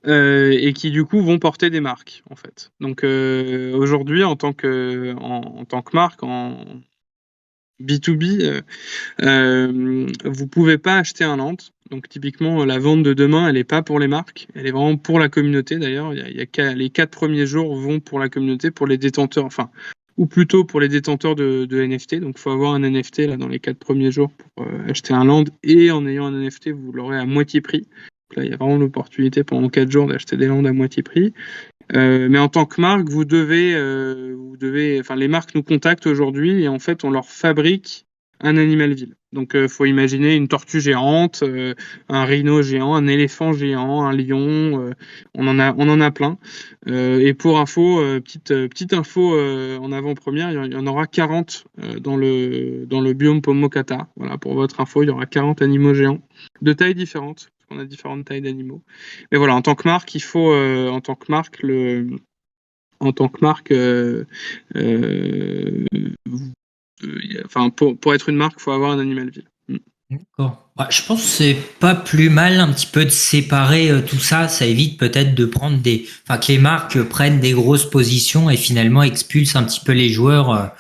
Et qui du coup vont porter des marques, en fait. Donc aujourd'hui, en tant que marque, en B2B, vous pouvez pas acheter un land. Donc typiquement, la vente de demain, elle est pas pour les marques, elle est vraiment pour la communauté. D'ailleurs, les 4 premiers jours vont pour la communauté, pour les détenteurs, ou plutôt pour les détenteurs de NFT. Donc il faut avoir un NFT là dans les 4 premiers jours pour acheter un land, et en ayant un NFT, vous l'aurez à moitié prix. Là, il y a vraiment l'opportunité pendant 4 jours d'acheter des lands à moitié prix. Mais en tant que marque, vous devez, les marques nous contactent aujourd'hui et en fait, on leur fabrique un animal ville. Donc, faut imaginer une tortue géante, un rhino géant, un éléphant géant, un lion. On en a plein. Et pour info, petite info en avant-première, il y en aura 40 dans le biome Pomokata. Voilà, pour votre info, il y aura 40 animaux géants de tailles différentes. On a différentes tailles d'animaux. Mais voilà, en tant que marque, il faut, pour être une marque, il faut avoir un animal ville. D'accord. Je pense que c'est pas plus mal un petit peu de séparer tout ça. Ça évite peut-être de prendre que les marques prennent des grosses positions et finalement expulsent un petit peu les joueurs.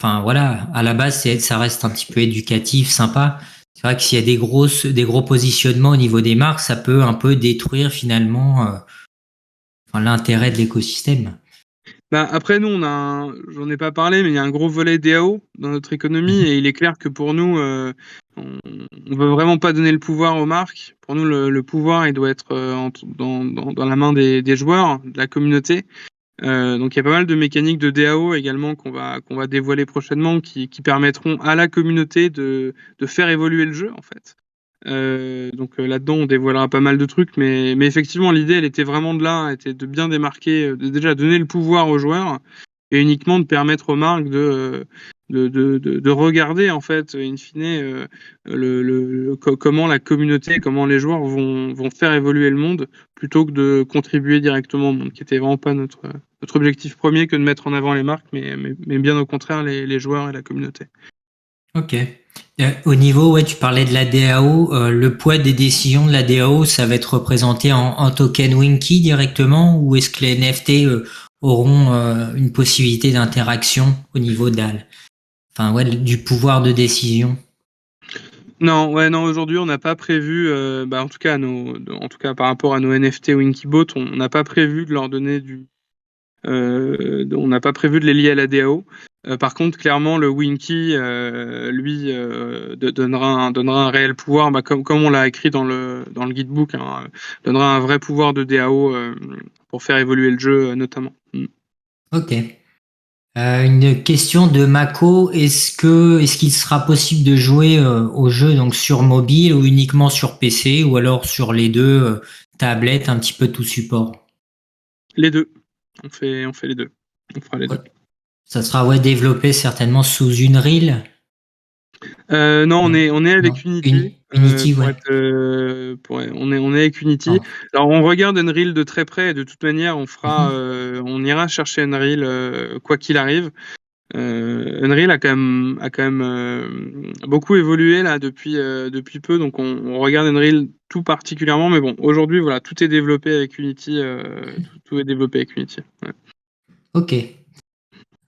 À la base, ça reste un petit peu éducatif, sympa. C'est vrai que s'il y a des gros positionnements au niveau des marques, ça peut un peu détruire finalement l'intérêt de l'écosystème. Après, nous, j'en ai pas parlé, mais il y a un gros volet DAO dans notre économie, et il est clair que pour nous, on veut vraiment pas donner le pouvoir aux marques. Pour nous, le pouvoir, il doit être dans la main des joueurs, de la communauté. Donc il y a pas mal de mécaniques de DAO également qu'on va dévoiler prochainement, qui permettront à la communauté de faire évoluer le jeu, en fait. Là-dedans, on dévoilera pas mal de trucs, mais effectivement, l'idée, elle était vraiment était de bien démarquer, de déjà donner le pouvoir aux joueurs, et uniquement de permettre aux marques de regarder en fait in fine comment la communauté, comment les joueurs vont faire évoluer le monde plutôt que de contribuer directement au monde, qui était vraiment pas notre objectif premier que de mettre en avant les marques, mais bien au contraire les joueurs et la communauté. Ok. Au niveau, ouais, tu parlais de la DAO, le poids des décisions de la DAO, ça va être représenté en token Winky directement, ou est-ce que les NFT auront une possibilité d'interaction au niveau du pouvoir de décision? Non, aujourd'hui on n'a pas prévu, en tout cas par rapport à nos NFT Winkybot, on n'a pas prévu de leur donner on n'a pas prévu de les lier à la DAO. Par contre, clairement, le Winky, lui, donnera un réel pouvoir, comme on l'a écrit dans le guidebook, hein, donnera un vrai pouvoir de DAO pour faire évoluer le jeu, notamment. Ok. Une question de Mako, est-ce qu'il sera possible de jouer au jeu donc sur mobile ou uniquement sur PC, ou alors sur les deux, tablettes, un petit peu tout support? Les deux. On fait les deux. On fera les deux. Ça sera développé certainement sous une Unreal. Non, on est avec Unity. Unity, ouais. On est avec Unity. Oh. Alors on regarde Unreal de très près et de toute manière on ira chercher Unreal quoi qu'il arrive. Unreal a quand même beaucoup évolué là depuis peu, donc on regarde Unreal tout particulièrement, mais bon, aujourd'hui voilà, tout est développé avec Unity, tout est développé avec Unity. Ouais. Ok.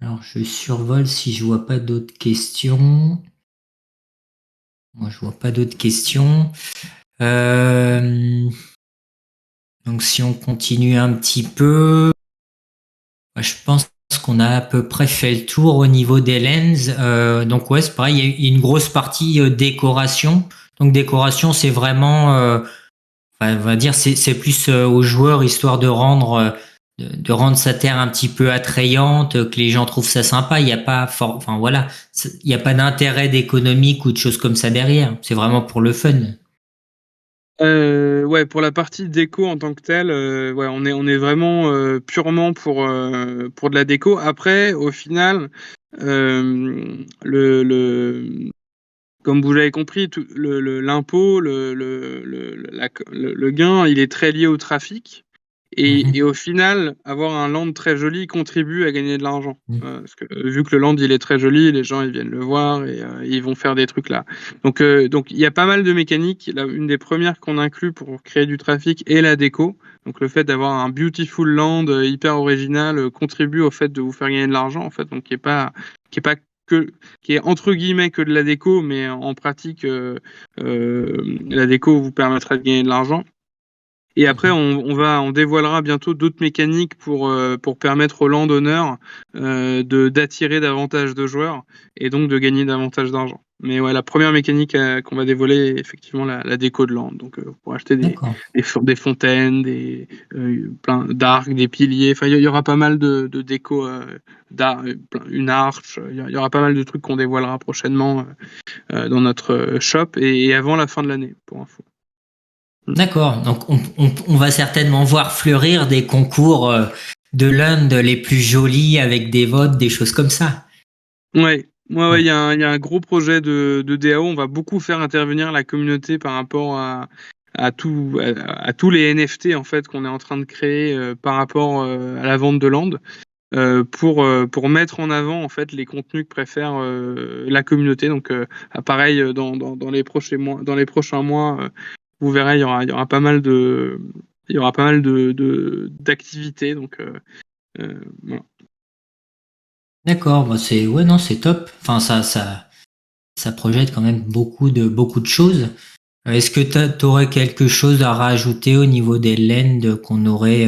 Alors je survole si je vois pas d'autres questions. Moi je vois pas d'autres questions. Donc si on continue un petit peu, je pense qu'on a à peu près fait le tour au niveau des lens. Donc ouais, c'est pareil, il y a une grosse partie décoration. Donc décoration, c'est vraiment, on va dire, c'est plus aux joueurs, histoire de rendre sa terre un petit peu attrayante, que les gens trouvent ça sympa. Il n'y a pas, il n'y a pas d'intérêt économique ou de choses comme ça derrière. C'est vraiment pour le fun. Ouais, pour la partie déco en tant que telle, on est vraiment purement pour de la déco. Après, au final, comme vous l'avez compris, l'impôt, le gain, il est très lié au trafic. Et au final, avoir un land très joli contribue à gagner de l'argent. Parce que vu que le land il est très joli, les gens ils viennent le voir et ils vont faire des trucs là. Donc il y a pas mal de mécaniques. Là, une des premières qu'on inclut pour créer du trafic est la déco. Donc le fait d'avoir un beautiful land hyper original contribue au fait de vous faire gagner de l'argent en fait. Donc qui est entre guillemets que de la déco, mais en pratique la déco vous permettra de gagner de l'argent. Et après, on dévoilera bientôt d'autres mécaniques pour permettre aux landonneurs d'attirer davantage de joueurs et donc de gagner davantage d'argent. Mais ouais, la première mécanique qu'on va dévoiler est effectivement la déco de land. Donc pour acheter des fontaines, plein d'arcs, des piliers. Enfin, il y aura pas mal de déco, une arche. Il y aura pas mal de trucs qu'on dévoilera prochainement dans notre shop et avant la fin de l'année, pour info. D'accord, donc on va certainement voir fleurir des concours de Land les plus jolis avec des votes, des choses comme ça. Ouais, il y a un gros projet de DAO. On va beaucoup faire intervenir la communauté par rapport à tous les NFT en fait qu'on est en train de créer par rapport à la vente de Land. Pour mettre en avant en fait les contenus que préfère la communauté. Donc pareil dans les prochains mois, vous verrez, il y aura pas mal d'activités. Donc voilà. D'accord, c'est top. Enfin ça projette quand même beaucoup de choses. Est-ce que tu aurais quelque chose à rajouter au niveau des lends qu'on aurait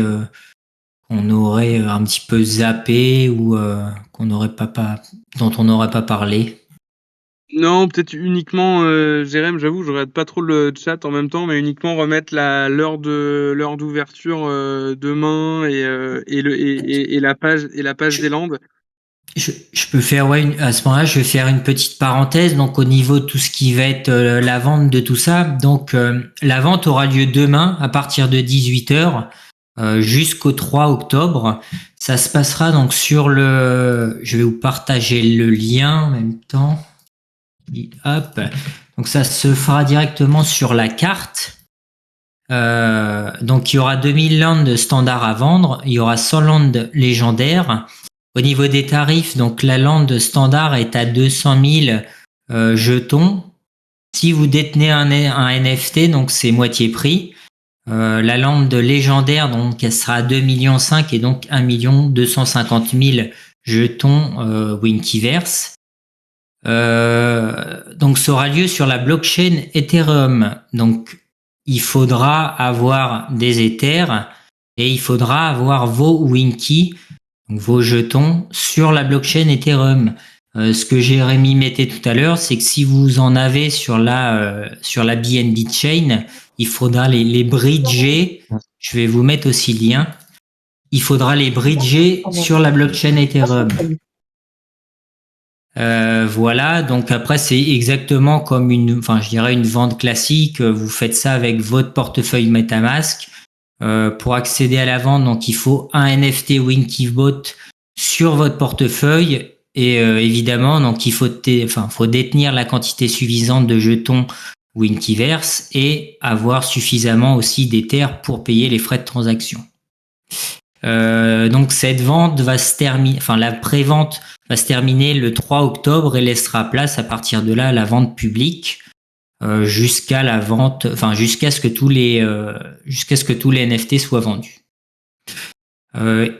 un petit peu zappé ou dont on n'aurait pas parlé? Non, peut-être uniquement, Jérém, j'avoue, je regarde pas trop le chat en même temps, mais uniquement remettre l'heure d'ouverture demain et la page des Landes. Je peux faire, à ce moment-là, je vais faire une petite parenthèse. Donc, au niveau de tout ce qui va être la vente de tout ça, donc la vente aura lieu demain à partir de 18h. jusqu'au 3 octobre. Ça se passera donc sur le. Je vais vous partager le lien en même temps. Hop. Donc ça se fera directement sur la carte. Donc il y aura 2000 landes standards à vendre, il y aura 100 landes légendaires. Au niveau des tarifs, donc la lande standard est à 200 000 jetons. Si vous détenez un NFT, donc c'est moitié prix. La lande légendaire, donc elle sera à 2,5 millions et donc 1 250 000 jetons Winkiverse. Donc ça aura lieu sur la blockchain Ethereum. Donc il faudra avoir des Ethers et il faudra avoir vos Winky, donc vos jetons, sur la blockchain Ethereum. Ce que Jérémy mettait tout à l'heure, c'est que si vous en avez sur la BNB Chain, il faudra les bridger. Je vais vous mettre aussi le lien. Il faudra les bridger sur la blockchain Ethereum. Voilà, donc après c'est exactement comme une vente classique. Vous faites ça avec votre portefeuille MetaMask. Pour accéder à la vente, donc il faut un NFT Winkybot sur votre portefeuille et évidemment donc il faut détenir la quantité suffisante de jetons Winkyverse et avoir suffisamment aussi d'Ether pour payer les frais de transaction. Donc cette vente va se terminer, la pré-vente va se terminer le 3 octobre et laissera place à partir de là à la vente publique jusqu'à la vente, jusqu'à ce que tous les NFT soient vendus.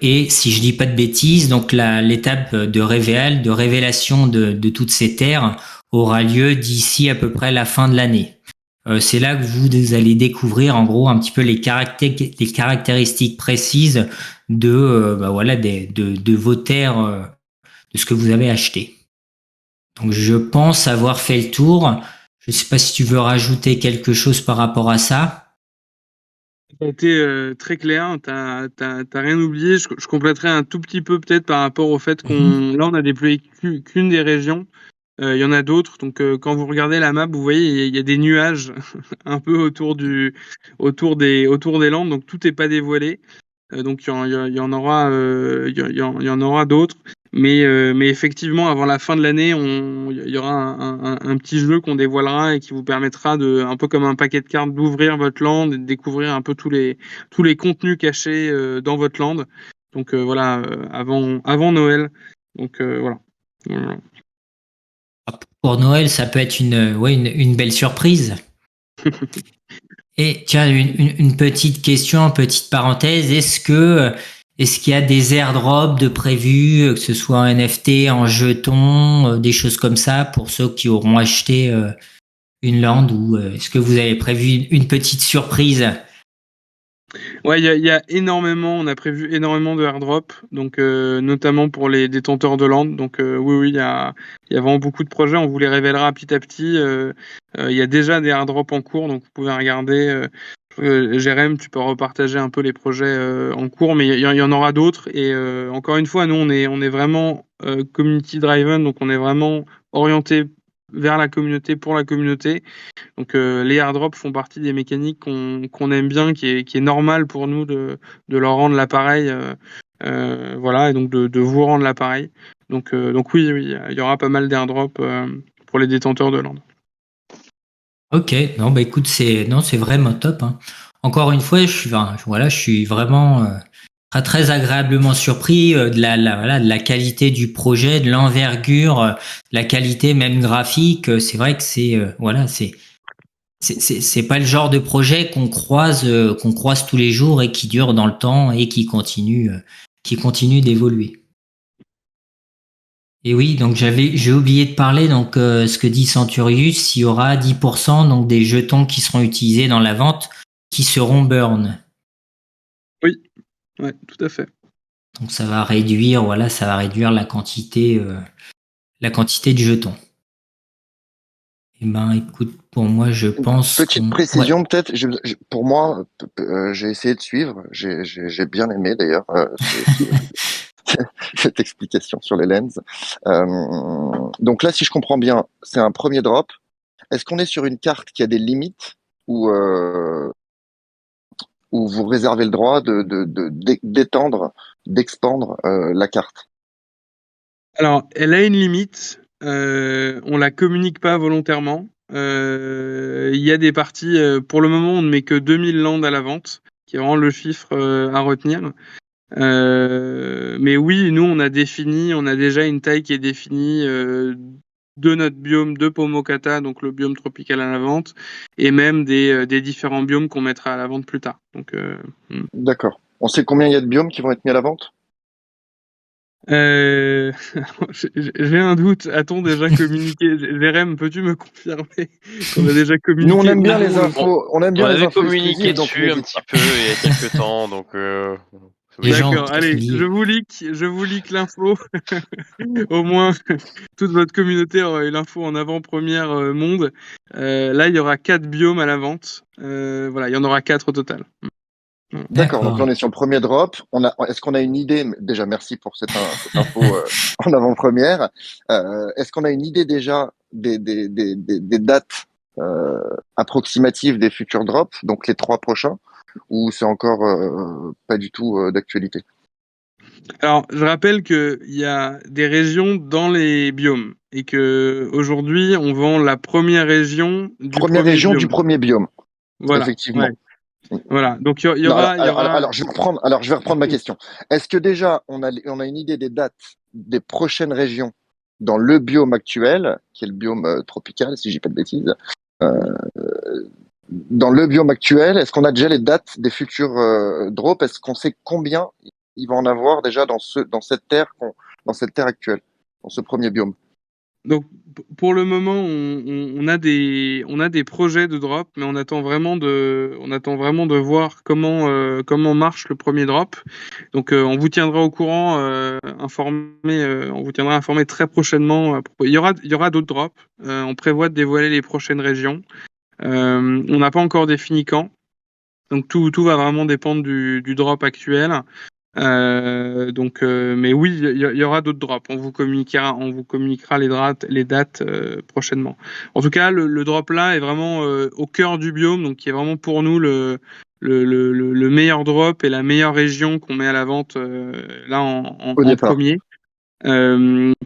Et si je dis pas de bêtises, donc l'étape de révélation de toutes ces terres aura lieu d'ici à peu près la fin de l'année. C'est là que vous allez découvrir en gros un petit peu les caractéristiques précises de vos terres, de ce que vous avez acheté. Donc je pense avoir fait le tour. Je ne sais pas si tu veux rajouter quelque chose par rapport à ça. Ça a été très clair, t'as rien oublié. Je compléterai un tout petit peu peut-être par rapport au fait là on a déployé qu'une des régions. Il y en a d'autres, donc quand vous regardez la map, vous voyez il y a des nuages un peu autour des landes, donc tout n'est pas dévoilé. Donc il y en aura d'autres, mais effectivement avant la fin de l'année, il y aura un petit jeu qu'on dévoilera et qui vous permettra un peu comme un paquet de cartes, d'ouvrir votre land et de découvrir un peu tous les contenus cachés dans votre land. Donc voilà, avant Noël. Donc voilà. Pour Noël, ça peut être une belle surprise. Et tiens, une petite question, une petite parenthèse. Est-ce qu'il y a des airdrops de prévus, que ce soit en NFT, en jetons, des choses comme ça pour ceux qui auront acheté une land, ou est-ce que vous avez prévu une petite surprise? Ouais, il y a énormément, on a prévu énormément de airdrops, donc notamment pour les détenteurs de land. Donc oui, il y a vraiment beaucoup de projets. On vous les révélera petit à petit. Il y a déjà des airdrops en cours, donc vous pouvez regarder. Jérém, tu peux repartager un peu les projets en cours, mais il y en aura d'autres. Et encore une fois, nous on est vraiment community driven, donc on est vraiment orienté vers la communauté, pour la communauté. Donc les airdrops font partie des mécaniques qu'on aime bien, qui est normal pour nous de leur rendre l'appareil, voilà, et donc de vous rendre l'appareil. Donc oui, il y aura pas mal d'airdrops pour les détenteurs de land. Ok, non, bah écoute, c'est vraiment top, hein. Encore une fois, je suis vraiment très agréablement surpris de la qualité du projet, de l'envergure, de la qualité même graphique. C'est vrai que c'est pas le genre de projet qu'on croise tous les jours et qui dure dans le temps et qui continue d'évoluer. Et oui, donc j'ai oublié de parler, donc ce que dit Centurius, il y aura 10% donc des jetons qui seront utilisés dans la vente qui seront burn. Oui, ouais, tout à fait. Donc ça va réduire la quantité de jetons. Eh ben écoute, pour moi je pense Petite précision peut-être, pour moi, j'ai essayé de suivre, j'ai bien aimé d'ailleurs cette explication sur les lens. Donc là, si je comprends bien, c'est un premier drop. Est-ce qu'on est sur une carte qui a des limites ou ou vous réservez le droit d'étendre, d'expandre la carte? Alors, elle a une limite. On la communique pas volontairement. Il y a des parties. Pour le moment, on ne met que 2000 landes à la vente, qui est vraiment le chiffre à retenir. Mais oui, nous, on a déjà une taille qui est définie de notre biome de Pomokata, donc le biome tropical à la vente, et même des différents biomes qu'on mettra à la vente plus tard. Donc, D'accord. On sait combien il y a de biomes qui vont être mis à la vente? j'ai un doute. A-t-on déjà communiqué? Jérém, peux-tu me confirmer qu'on a déjà communiqué? Nous, on aime bien les au nom infos, on aime On bien les avait infos communiqué exclusives, donc dessus un n'hésite petit pas. peu il y a quelques temps, donc Les gens D'accord, ont allez, oublié. je vous leak l'info. Au moins, toute votre communauté aura eu l'info en avant-première monde. Là, il y aura 4 biomes à la vente. Voilà, il y en aura 4 au total. D'accord, donc D'accord. là on est sur le premier drop. Est-ce qu'on a une idée, déjà merci pour cette info en avant-première. Est-ce qu'on a une idée déjà des dates approximatives des futurs drops, donc les 3 prochains, ou c'est encore pas du tout d'actualité? Alors, je rappelle qu'il y a des régions dans les biomes et que aujourd'hui, on vend la première région du Première premier région du biome. premier biome, Voilà. effectivement. Ouais. Voilà. Donc, il y Non, aura, je vais reprendre ma question. Est-ce que déjà on a une idée des dates des prochaines régions dans le biome actuel, qui est le biome tropical, si j'ai pas de bêtises, euh, dans le biome actuel, est-ce qu'on a déjà les dates des futurs drops? Est-ce qu'on sait combien il va en avoir déjà dans cette terre, dans cette terre actuelle, dans ce premier biome? Donc pour le moment, on a des projets de drop, mais on attend vraiment de voir comment marche le premier drop. Donc on vous tiendra au courant, on vous tiendra informé très prochainement. Il y aura d'autres drops. On prévoit de dévoiler les prochaines régions. On n'a pas encore défini quand. Donc tout va vraiment dépendre du drop actuel. Mais oui, il y aura d'autres drops. On vous communiquera les dates prochainement. En tout cas, le drop là est vraiment au cœur du biome, donc qui est vraiment pour nous le meilleur drop et la meilleure région qu'on met à la vente là Au en départ. premier.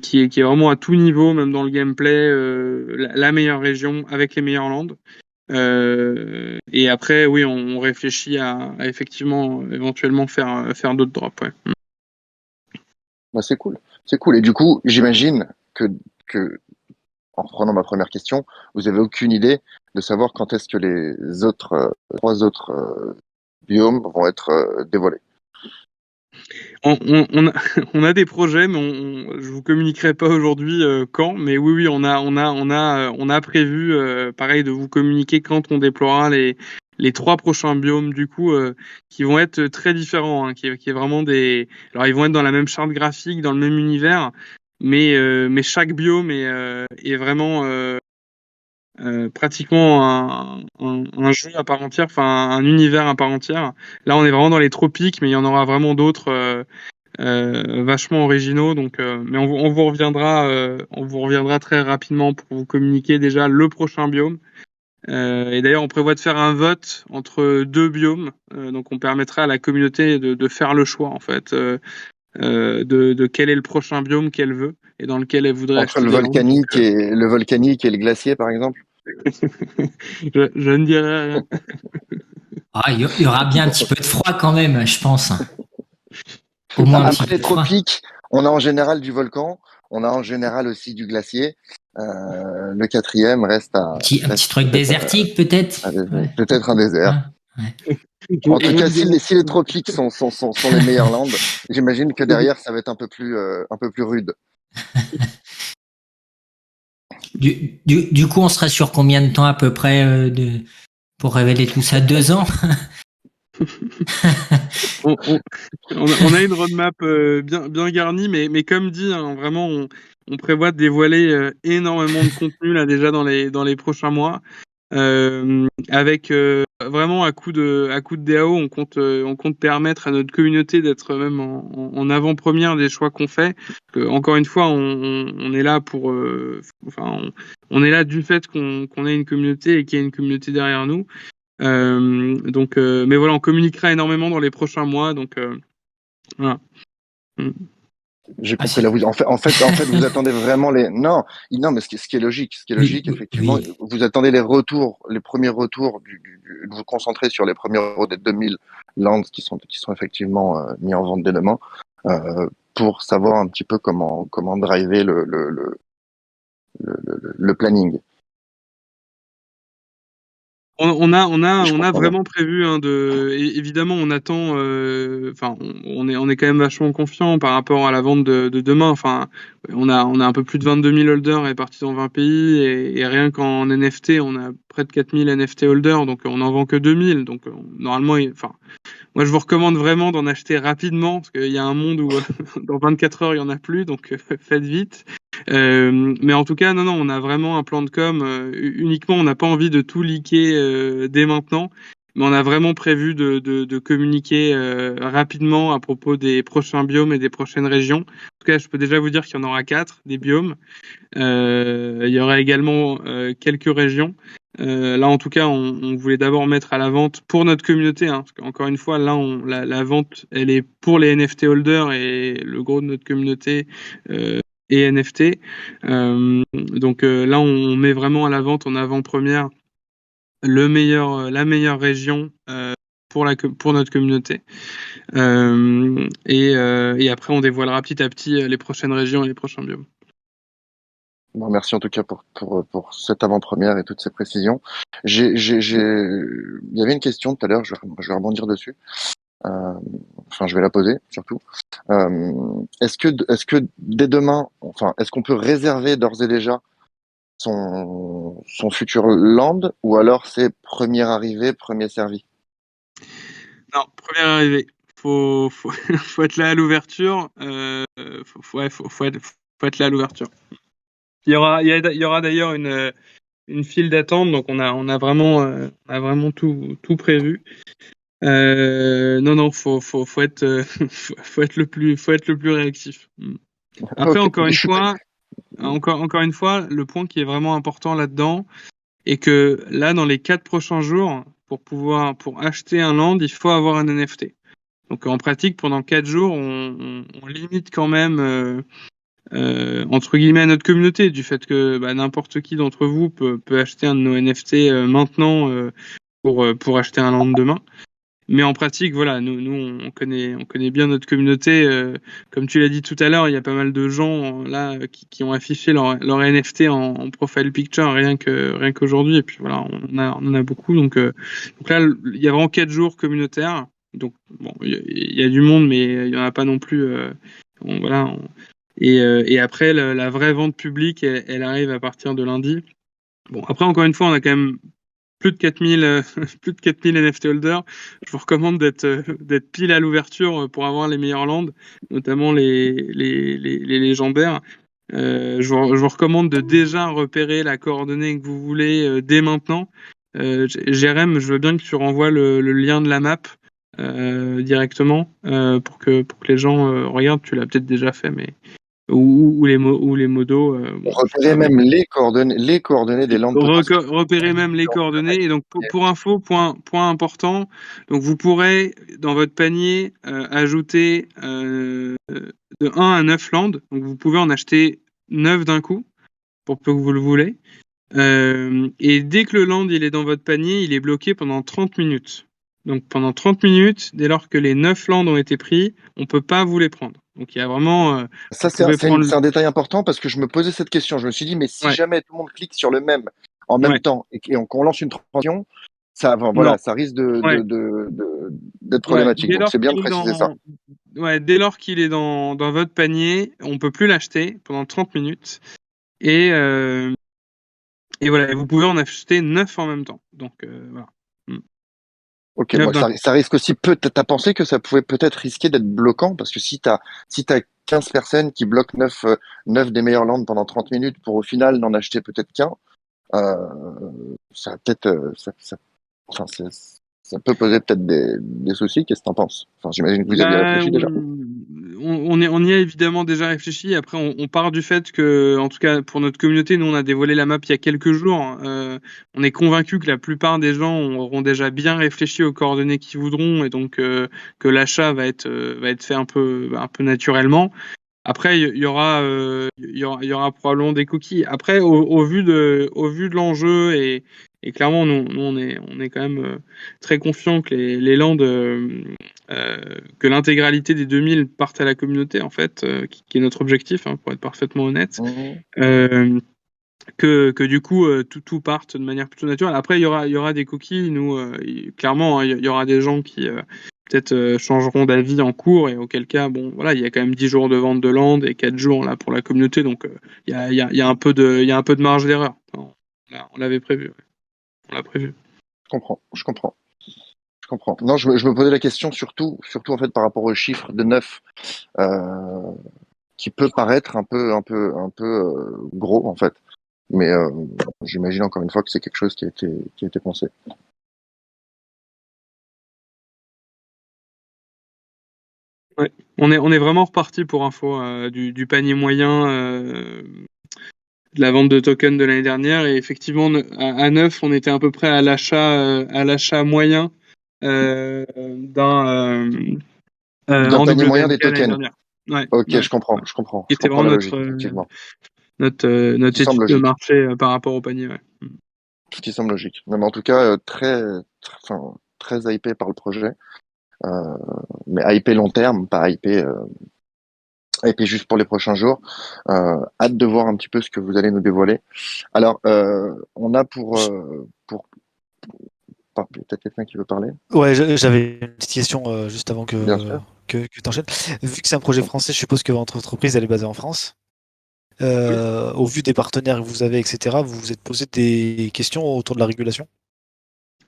Qui est vraiment à tout niveau, même dans le gameplay, la meilleure région avec les meilleures landes. Et après, oui, on réfléchit à effectivement éventuellement faire d'autres drops. Ouais. Bah, c'est cool. C'est cool. Et du coup, j'imagine que, en reprenant ma première question, vous avez aucune idée de savoir quand est-ce que les autres, 3 autres biomes vont être dévoilés. On a des projets, mais je vous communiquerai pas aujourd'hui quand. Mais oui, on a prévu, pareil, de vous communiquer quand on déploiera les 3 prochains biomes du coup, qui vont être très différents, hein, qui est vraiment des. Alors ils vont être dans la même charte graphique, dans le même univers, mais chaque biome est vraiment pratiquement un jeu à part entière, enfin un univers à part entière. Là, on est vraiment dans les tropiques, mais il y en aura vraiment d'autres vachement originaux. Donc, mais on vous reviendra très rapidement pour vous communiquer déjà le prochain biome. Et d'ailleurs, on prévoit de faire un vote entre 2 biomes. Donc, on permettra à la communauté de faire le choix en fait de quel est le prochain biome qu'elle veut et dans lequel elle voudrait Entre acheter des landes. Donc, le volcanique et le glacier, par exemple. je ne dirai rien. Ah, il y aura bien un petit peu de froid quand même, je pense. Au moins un petit Après peu les de froid. tropiques, on a en général du volcan, on a en général aussi du glacier. Le quatrième reste Un petit truc peut-être désertique peut-être. Ouais. peut-être un désert. Hein, ouais. En tout cas, Je- si les tropiques sont les meilleures landes, j'imagine que derrière, ça va être un peu plus rude. Du coup, on sera sur combien de temps à peu près pour révéler tout ça? 2 ans? on a une roadmap bien garnie, mais comme dit, hein, vraiment, on prévoit de dévoiler énormément de contenu là déjà dans les prochains mois. Avec vraiment à coup de DAO, on compte permettre à notre communauté d'être même en avant-première des choix qu'on fait. Encore une fois, on est là pour, on est là du fait qu'on ait une communauté et qu'il y ait une communauté derrière nous. Mais voilà, on communiquera énormément dans les prochains mois, donc voilà. J'ai Ah, compris là. En fait, vous attendez vraiment les. Non, non, mais ce qui est logique, Oui, effectivement, oui. vous attendez les premiers retours de vous concentrer sur les premiers retours des 2000 lands qui sont effectivement mis en vente dès demain, pour savoir un petit peu comment driver le planning. On a, on a, Si je on a comprends bien. vraiment prévu évidemment, on attend. Enfin, on est quand même vachement confiant par rapport à la vente de demain. Enfin, on a un peu plus de 22 000 holders répartis dans 20 pays et rien qu'en NFT, on a près de 4 000 NFT holders, donc on n'en vend que 2 000. Donc normalement, enfin, moi, je vous recommande vraiment d'en acheter rapidement parce qu'il y a un monde où dans 24 heures, il y en a plus, donc faites vite. Mais en tout cas, non, on a vraiment un plan de com. Uniquement, on n'a pas envie de tout leaker dès maintenant, mais on a vraiment prévu de communiquer rapidement à propos des prochains biomes et des prochaines régions. En tout cas, je peux déjà vous dire qu'il y en aura 4 des biomes. Il y aura également quelques régions. Là, en tout cas, on voulait d'abord mettre à la vente pour notre communauté, hein, parce qu'encore une fois, là, la vente, elle est pour les NFT holders et le gros de notre communauté est NFT. Là, on met vraiment à la vente en avant-première la meilleure région pour notre communauté. Et après, on dévoilera petit à petit les prochaines régions et les prochains biomes. Bon, merci en tout cas pour cette avant-première et toutes ces précisions. Il y avait une question tout à l'heure, je vais rebondir dessus. Enfin, je vais la poser surtout. Est-ce que dès demain, enfin, est-ce qu'on peut réserver d'ores et déjà son futur land, ou alors c'est premier arrivé, premier servi? Non, première arrivée. Faut être là à l'ouverture. Faut être là à l'ouverture. Il y aura d'ailleurs une file d'attente, donc on a vraiment tout prévu. Non, faut être, faut être le plus réactif. Après, Ok, encore une fois, le point qui est vraiment important là-dedans est que là, dans les 4 prochains jours, pour acheter un land, il faut avoir un NFT. Donc en pratique, pendant 4 jours, on limite quand même entre guillemets à notre communauté, du fait que n'importe qui d'entre vous peut acheter un de nos NFT maintenant pour acheter un land demain. Mais en pratique, voilà, nous on connaît bien notre communauté. Comme tu l'as dit tout à l'heure, il y a pas mal de gens là qui ont affiché leur NFT en profile picture rien qu'aujourd'hui. Et puis voilà, on en a beaucoup. Donc là, il y a vraiment 4 jours communautaires. Donc bon, il y a du monde, mais il y en a pas non plus. Voilà. Et après, la vraie vente publique, elle arrive à partir de lundi. Bon, après, encore une fois, on a quand même plus de 4000 plus de 4000 NFT holders. Je vous recommande d'être pile à l'ouverture pour avoir les meilleurs lands, notamment les légendaires. Je vous recommande de déjà repérer la coordonnée que vous voulez dès maintenant. Jérém, je veux bien que tu renvoies le lien de la map directement pour que les gens regardent. Tu l'as peut-être déjà fait, mais ou les modos. Bon, je sais repérer pas, mais même les coordonnées des landes potentielles. repérer même les coordonnées. Et donc, pour info, point important, donc vous pourrez, dans votre panier, ajouter de 1 à 9 landes. Donc, vous pouvez en acheter 9 d'un coup, pour peu que vous le voulez. Et dès que le land il est dans votre panier, il est bloqué pendant 30 minutes. Donc, pendant 30 minutes, dès lors que les 9 landes ont été pris, on peut pas vous les prendre. Donc, il y a vraiment... Ça, vous pouvez prendre... c'est un détail important parce que je me posais cette question. Je me suis dit, mais si Ouais, jamais tout le monde clique sur le même en même ouais. temps et qu'on lance une transaction, Non. ça risque Ouais. d'être Ouais, problématique. Donc, c'est bien de préciser ça. dès lors qu'il est dans votre panier, on peut plus l'acheter pendant 30 minutes. Et, euh, et voilà, et vous pouvez en acheter 9 en même temps. Donc voilà. Ok, 9 bon, d'un coup. ça risque aussi t'as pensé que ça pouvait peut-être risquer d'être bloquant parce que si t'as 15 personnes qui bloquent 9 des meilleures landes pendant 30 minutes pour au final n'en acheter peut-être qu'un, ça va peut-être, enfin, ça peut poser peut-être des soucis. Qu'est-ce que t'en penses? Enfin, j'imagine que vous y avez Bah, réfléchi déjà. on y a évidemment déjà réfléchi. Après, on part du fait que, en tout cas pour notre communauté, nous on a dévoilé la map il y a quelques jours. On est convaincu que la plupart des gens auront déjà bien réfléchi aux coordonnées qu'ils voudront et donc que l'achat va être fait un peu naturellement. Après, il y aura probablement des cookies. Après, au vu de l'enjeu et clairement, nous on est quand même très confiants que les landes, que l'intégralité des 2000 partent à la communauté en fait, qui est notre objectif, hein, pour être parfaitement honnête. Que du coup tout parte de manière plutôt naturelle. Après, il y aura des cookies. Nous, clairement, hein, il y aura des gens qui peut-être changeront d'avis en cours et auquel cas, bon, voilà, il y a quand même 10 jours de vente de land et 4 jours là pour la communauté, donc il y a un peu de marge d'erreur. On l'avait prévu, ouais. On l'a prévu. Je comprends. Non, je me posais la question surtout en fait par rapport aux chiffres de 9, qui peut paraître un peu gros en fait. Mais j'imagine encore une fois que c'est quelque chose qui a été pensé. Ouais. On est vraiment reparti pour info du panier moyen de la vente de tokens de l'année dernière et effectivement à 9 on était à peu près à l'achat moyen d'un D'un en panier moyen WNT des l'année tokens. dernière. Ouais, Ok, ouais, je comprends. ouais. Je Qui était comprends vraiment la logique, effectivement. notre Qui semble étude de logique. marché par rapport au panier. Ouais. Ce qui semble logique. Non, mais en tout cas, très hypé par le projet. Euh, mais hypé long terme, pas hypé juste pour les prochains jours. Hâte de voir un petit peu ce que vous allez nous dévoiler. Alors, on a peut-être quelqu'un qui veut parler? Ouais, j'avais une petite question juste avant Bien sûr. que tu enchaînes. Vu que c'est un projet français, je suppose que votre entreprise elle est basée en France. Au vu des partenaires que vous avez, etc., vous vous êtes posé des questions autour de la régulation?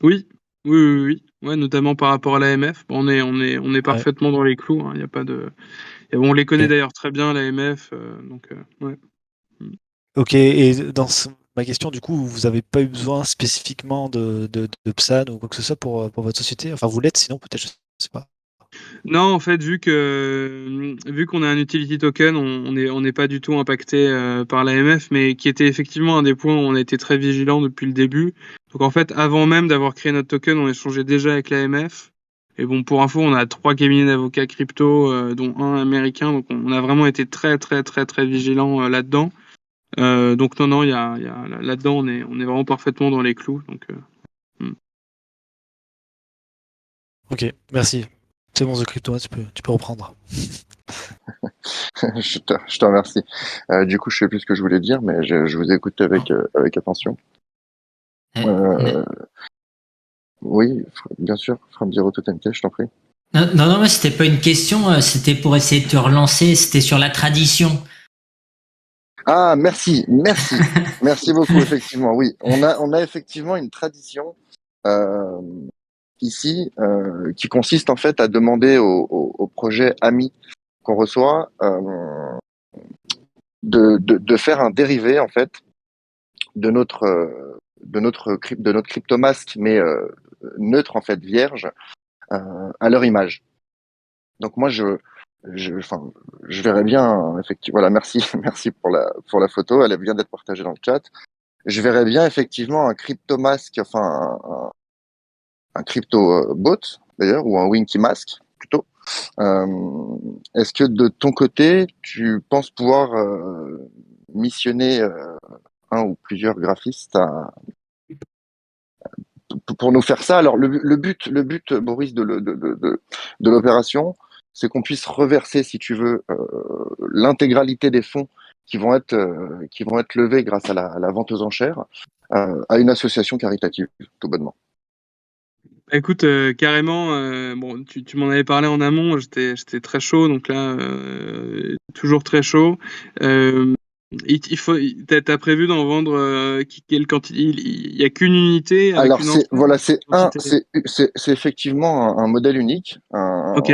Oui, oui. Ouais, notamment par rapport à l'AMF. On est Ouais. parfaitement dans les clous. Il y a pas de. Et bon, on les connaît Ok. d'ailleurs très bien l'AMF, donc ouais. Ok, et ma question, du coup, vous n'avez pas eu besoin spécifiquement de PSAN ou quoi que ce soit pour votre société? Enfin, vous l'êtes, sinon peut-être, je sais pas. Non, en fait, vu qu'on a un utility token, on n'est pas du tout impacté par l'AMF, mais qui était effectivement un des points où on a été très vigilant depuis le début. Donc en fait, avant même d'avoir créé notre token, on échangeait déjà avec l'AMF. Et bon, pour info, on a 3 cabinets d'avocats crypto, dont un américain. Donc on a vraiment été très vigilant là-dedans. Donc non, là-dedans, on est vraiment parfaitement dans les clous. Donc Ok, merci. C'est bon, The Crypto, tu peux reprendre. Je te remercie. Du coup, je sais plus ce que je voulais dire, mais je vous écoute avec attention. Euh, Oui, bien sûr, From Zero to 10K, je t'en prie. non, mais c'était pas une question, c'était pour essayer de te relancer, c'était sur la tradition. Ah, merci beaucoup, effectivement. Oui, on a effectivement une tradition euh, ici qui consiste en fait à demander aux projets amis qu'on reçoit de faire un dérivé en fait de notre cryptomask, mais neutre en fait, vierge, à leur image. Donc moi enfin, je verrais bien effectivement. Voilà, merci, merci pour la photo. Elle vient d'être partagée dans le chat. Je verrais bien effectivement un crypto-mask, enfin un crypto-bot d'ailleurs, ou un Winky Mask plutôt. Est-ce que de ton côté, tu penses pouvoir missionner un ou plusieurs graphistes pour nous faire ça? Alors le but, Boris, de l'opération, c'est qu'on puisse reverser, si tu veux, l'intégralité des fonds qui vont être levés grâce à la vente aux enchères à une association caritative, tout bonnement. écoute, carrément, bon, tu m'en avais parlé en amont, j'étais très chaud, donc là, toujours très chaud. T'as prévu d'en vendre quelle quantité? Il y a qu'une unité avec Alors une enchère, quantité. c'est effectivement un modèle unique. Ok,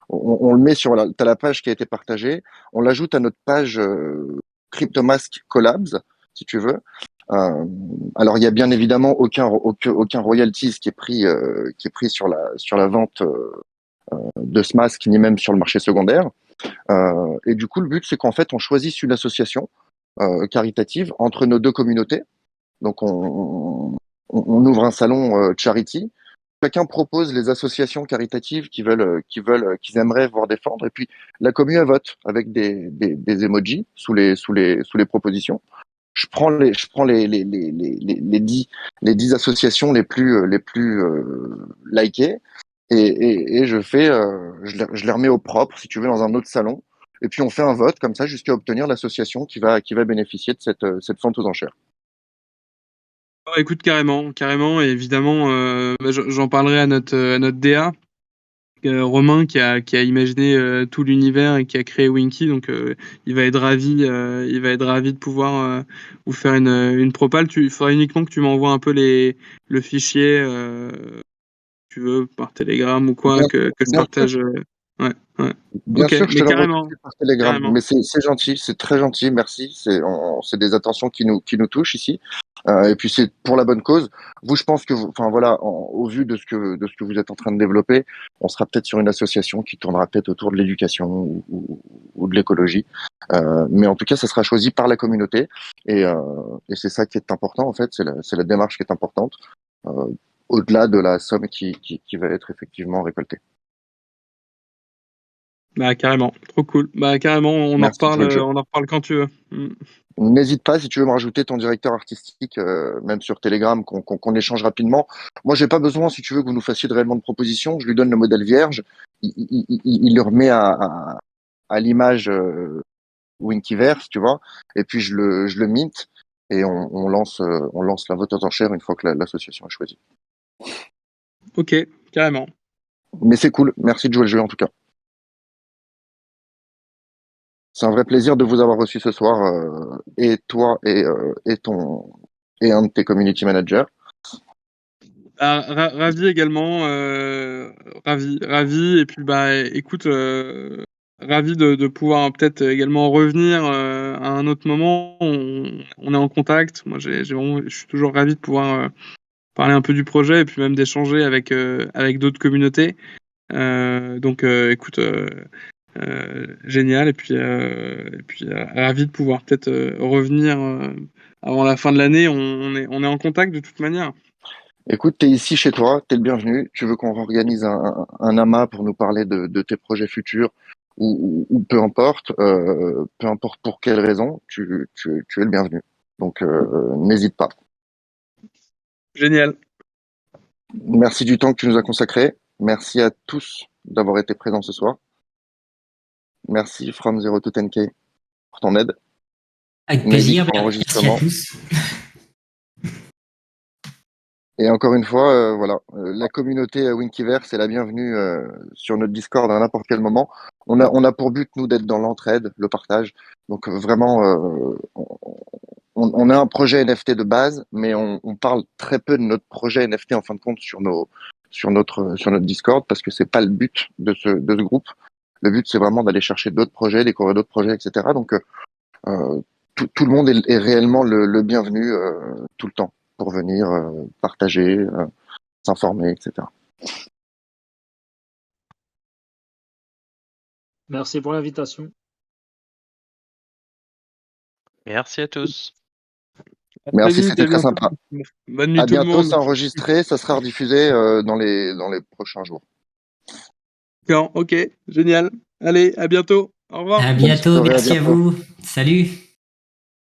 On le met t'as la page qui a été partagée. On l'ajoute à notre page CryptoMask Collabs, si tu veux. Alors il y a bien évidemment aucun royalties qui est pris sur la vente de SMASC ni même sur le marché secondaire. Et du coup, le but, c'est qu'en fait, on choisisse une association caritative entre nos deux communautés. Donc, on ouvre un salon charity. Chacun propose les associations caritatives qu'ils aimeraient voir défendre. Et puis, la commune elle vote avec des emojis sous les propositions. Je prends les 10 associations les plus likées et je les remets au propre, si tu veux, dans un autre salon. Et puis on fait un vote comme ça jusqu'à obtenir l'association qui va bénéficier de cette vente aux enchères. Écoute, carrément, et évidemment, j'en parlerai à notre DA, Romain, qui a imaginé tout l'univers et qui a créé Winky, donc il va être ravi de pouvoir vous faire une propale. Il faudra uniquement que tu m'envoies un peu le fichier, tu veux, par Telegram ou quoi, que je partage. Ouais. Bien Ok, sûr, je mais te l'envoie carrément, tout de suite par Telegram. carrément. Mais c'est gentil, c'est très gentil, merci. C'est des attentions qui nous touchent ici. Et puis c'est pour la bonne cause. Vous, je pense que, enfin voilà, au vu de ce que vous êtes en train de développer, on sera peut-être sur une association qui tournera peut-être autour de l'éducation ou de l'écologie. Mais en tout cas, ça sera choisi par la communauté. Et c'est ça qui est important en fait. C'est la démarche qui est importante, au-delà de la somme qui va être effectivement récoltée. Bah carrément, trop cool. Bah carrément, on en Merci, reparle, Jojo. on en reparle quand tu veux. N'hésite pas si tu veux me rajouter ton directeur artistique, même sur Telegram, qu'on échange rapidement. Moi, j'ai pas besoin, si tu veux, que vous nous fassiez réellement de propositions. Je lui donne le modèle vierge, il le remet à l'image Winkyverse, tu vois, et puis je le mint et on lance la vote aux enchères une fois que l'association est choisie. Ok, carrément. Mais c'est cool. Merci de jouer le jeu en tout cas. C'est un vrai plaisir de vous avoir reçu ce soir, et toi et un de tes community managers. Ravi également, ravi, et puis bah écoute, ravi de pouvoir peut-être également revenir à un autre moment. On est en contact. Moi, je suis toujours ravi de pouvoir parler un peu du projet et puis même d'échanger avec d'autres communautés. Donc écoute, génial, et puis ravi de pouvoir peut-être revenir avant la fin de l'année. On est en contact de toute manière. Écoute, t'es ici chez toi, t'es le bienvenu. Tu veux qu'on organise un amas pour nous parler de tes projets futurs ou peu importe pour quelle raison, tu es le bienvenu. Donc n'hésite pas. Génial. Merci du temps que tu nous as consacré. Merci à tous d'avoir été présents ce soir. Merci From Zero to 10K pour ton aide. Avec Navy plaisir, pour merci à l'enregistrement. tous. Et encore une fois, voilà, la communauté Winkyverse est la bienvenue sur notre Discord à n'importe quel moment. On a pour but, nous, d'être dans l'entraide, le partage. Donc vraiment, on a un projet NFT de base, mais on parle très peu de notre projet NFT en fin de compte sur notre Discord, parce que c'est pas le but de ce groupe. Le but, c'est vraiment d'aller chercher d'autres projets, découvrir d'autres projets, etc. Donc tout le monde est réellement le bienvenu tout le temps pour venir partager, s'informer, etc. Merci pour l'invitation. Merci à tous. Merci, Très vite, c'était à très bientôt. sympa. Bonne nuit À tout le bientôt, monde. c'est enregistré, ça sera rediffusé dans les prochains jours. D'accord, ok, génial. Allez, à bientôt. Au revoir. À Bonne bientôt, soirée, à merci à bientôt. vous. Salut.